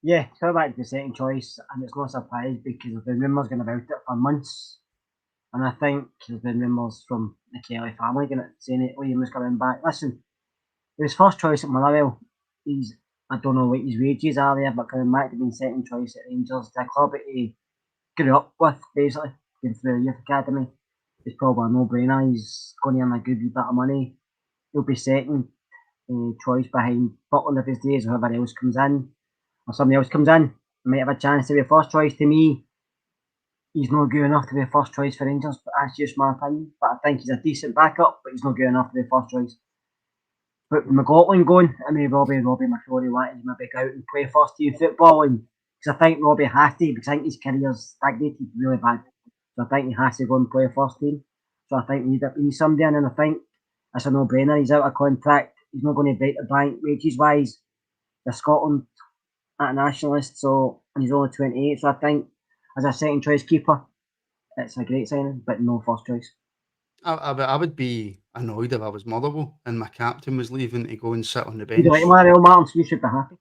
Yeah, coming back to the second choice, and it's no surprise because there's been rumours going about it for months. And I think there's been rumours from the Kelly family saying that Liam was coming back. Listen, he was first choice at Motherwell. I don't know what his wages are there, but coming back to being second choice at Rangers, the club that he grew up with, basically, going through the youth academy, it's probably a no-brainer. He's going to earn a good bit of money. He'll be second choice behind Butland if his days, or whoever else comes in, or somebody else comes in, might have a chance to be first choice. To me, he's not good enough to be first choice for Rangers, but that's just my opinion. But I think he's a decent backup, but he's not good enough to be first choice. But McLaughlin going, I mean, Robbie McCrory wanted him to go out and play first team football, and because I think Robbie has to, because I think his career's stagnated really bad. So I think he has to go and play first team. So I think we need somebody in, and I think it's a no-brainer. He's out of contract. He's not going to break the bank wages-wise. They're Scotland at a nationalist, so and he's only 28. So I think as a second choice keeper, it's a great signing, but no first choice. I would be annoyed if I was Motherwell and my captain was leaving to go and sit on the bench. You like Mario Martin, so you should be happy.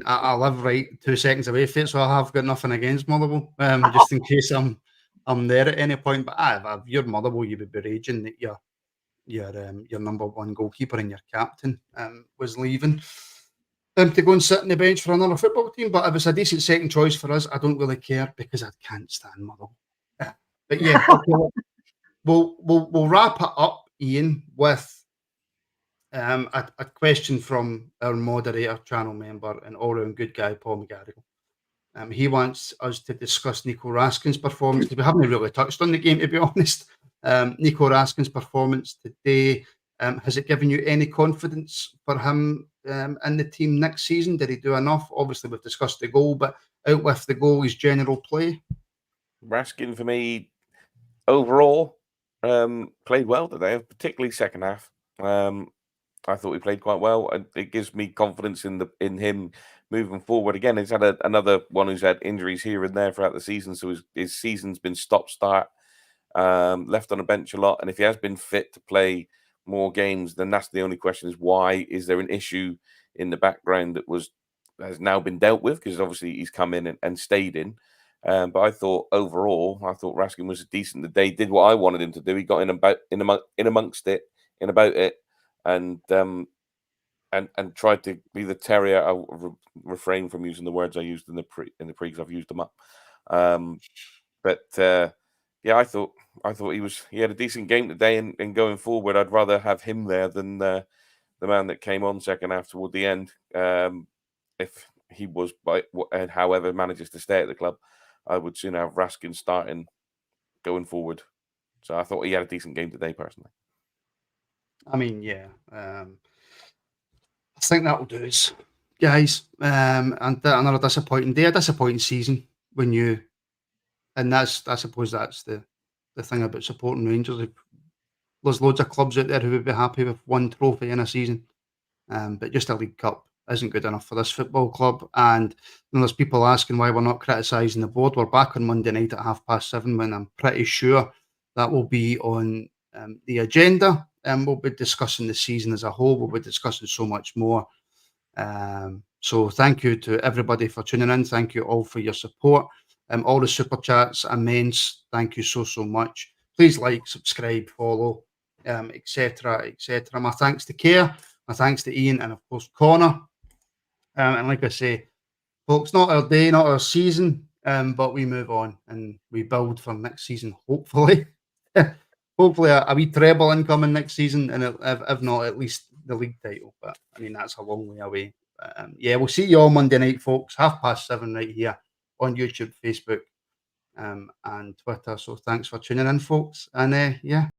I live right 2 seconds away from it, so I have got nothing against Motherwell. Just in case I'm there at any point. But if you're Motherwell, you would be raging that your number one goalkeeper and your captain was leaving to go and sit on the bench for another football team. But if it's a decent second choice for us, I don't really care because I can't stand Motherwell. But yeah, okay, we'll wrap it up, Ian, with a question from our moderator, channel member, and all-round good guy, Paul McGarrigle. He wants us to discuss Nico Raskin's performance, because we haven't really touched on the game, to be honest. Nico Raskin's performance today, has it given you any confidence for him in the team next season? Did he do enough? Obviously, we've discussed the goal, but out with the goal, his general play. Raskin, for me, overall, played well today, particularly second half. I thought he played quite well, and it gives me confidence in him moving forward. Again, he's had another one who's had injuries here and there throughout the season, so his season's been stop-start, left on a bench a lot. And if he has been fit to play more games, then that's the only question: is why is there an issue in the background that has now been dealt with? Because obviously he's come in and stayed in. But I thought overall, Raskin was decent today. Did what I wanted him to do. He got in amongst it, about it, and tried to be the terrier. I'll refrain from using the words I used in the pre because I've used them up. Yeah, I thought he had a decent game today, and going forward, I'd rather have him there than the man that came on second half toward the end. If he was, and however manages to stay at the club, I would sooner have Raskin starting going forward. So I thought he had a decent game today, personally. I mean, yeah. I think that'll do us, guys. And another disappointing day, a disappointing season when you, and I suppose that's the thing about supporting Rangers. There's loads of clubs out there who would be happy with one trophy in a season, but just a League Cup isn't good enough for this football club. And there's people asking why we're not criticising the board. We're back on Monday night at 7:30 when I'm pretty sure that will be on the agenda. And we'll be discussing the season as a whole. We'll be discussing so much more. So thank you to everybody for tuning in. Thank you all for your support. All the super chats, immense. Thank you so much. Please like, subscribe, follow, etc. My thanks to Keir, my thanks to Ian, and of course Connor. And like I say, folks, not our day, not our season, but we move on and we build for next season, hopefully. hopefully a wee treble incoming next season, and if not, at least the league title. But I mean, that's a long way away. But, yeah, we'll see you all Monday night, folks, 7:30 right here on YouTube, Facebook, and Twitter. So thanks for tuning in, folks. And yeah.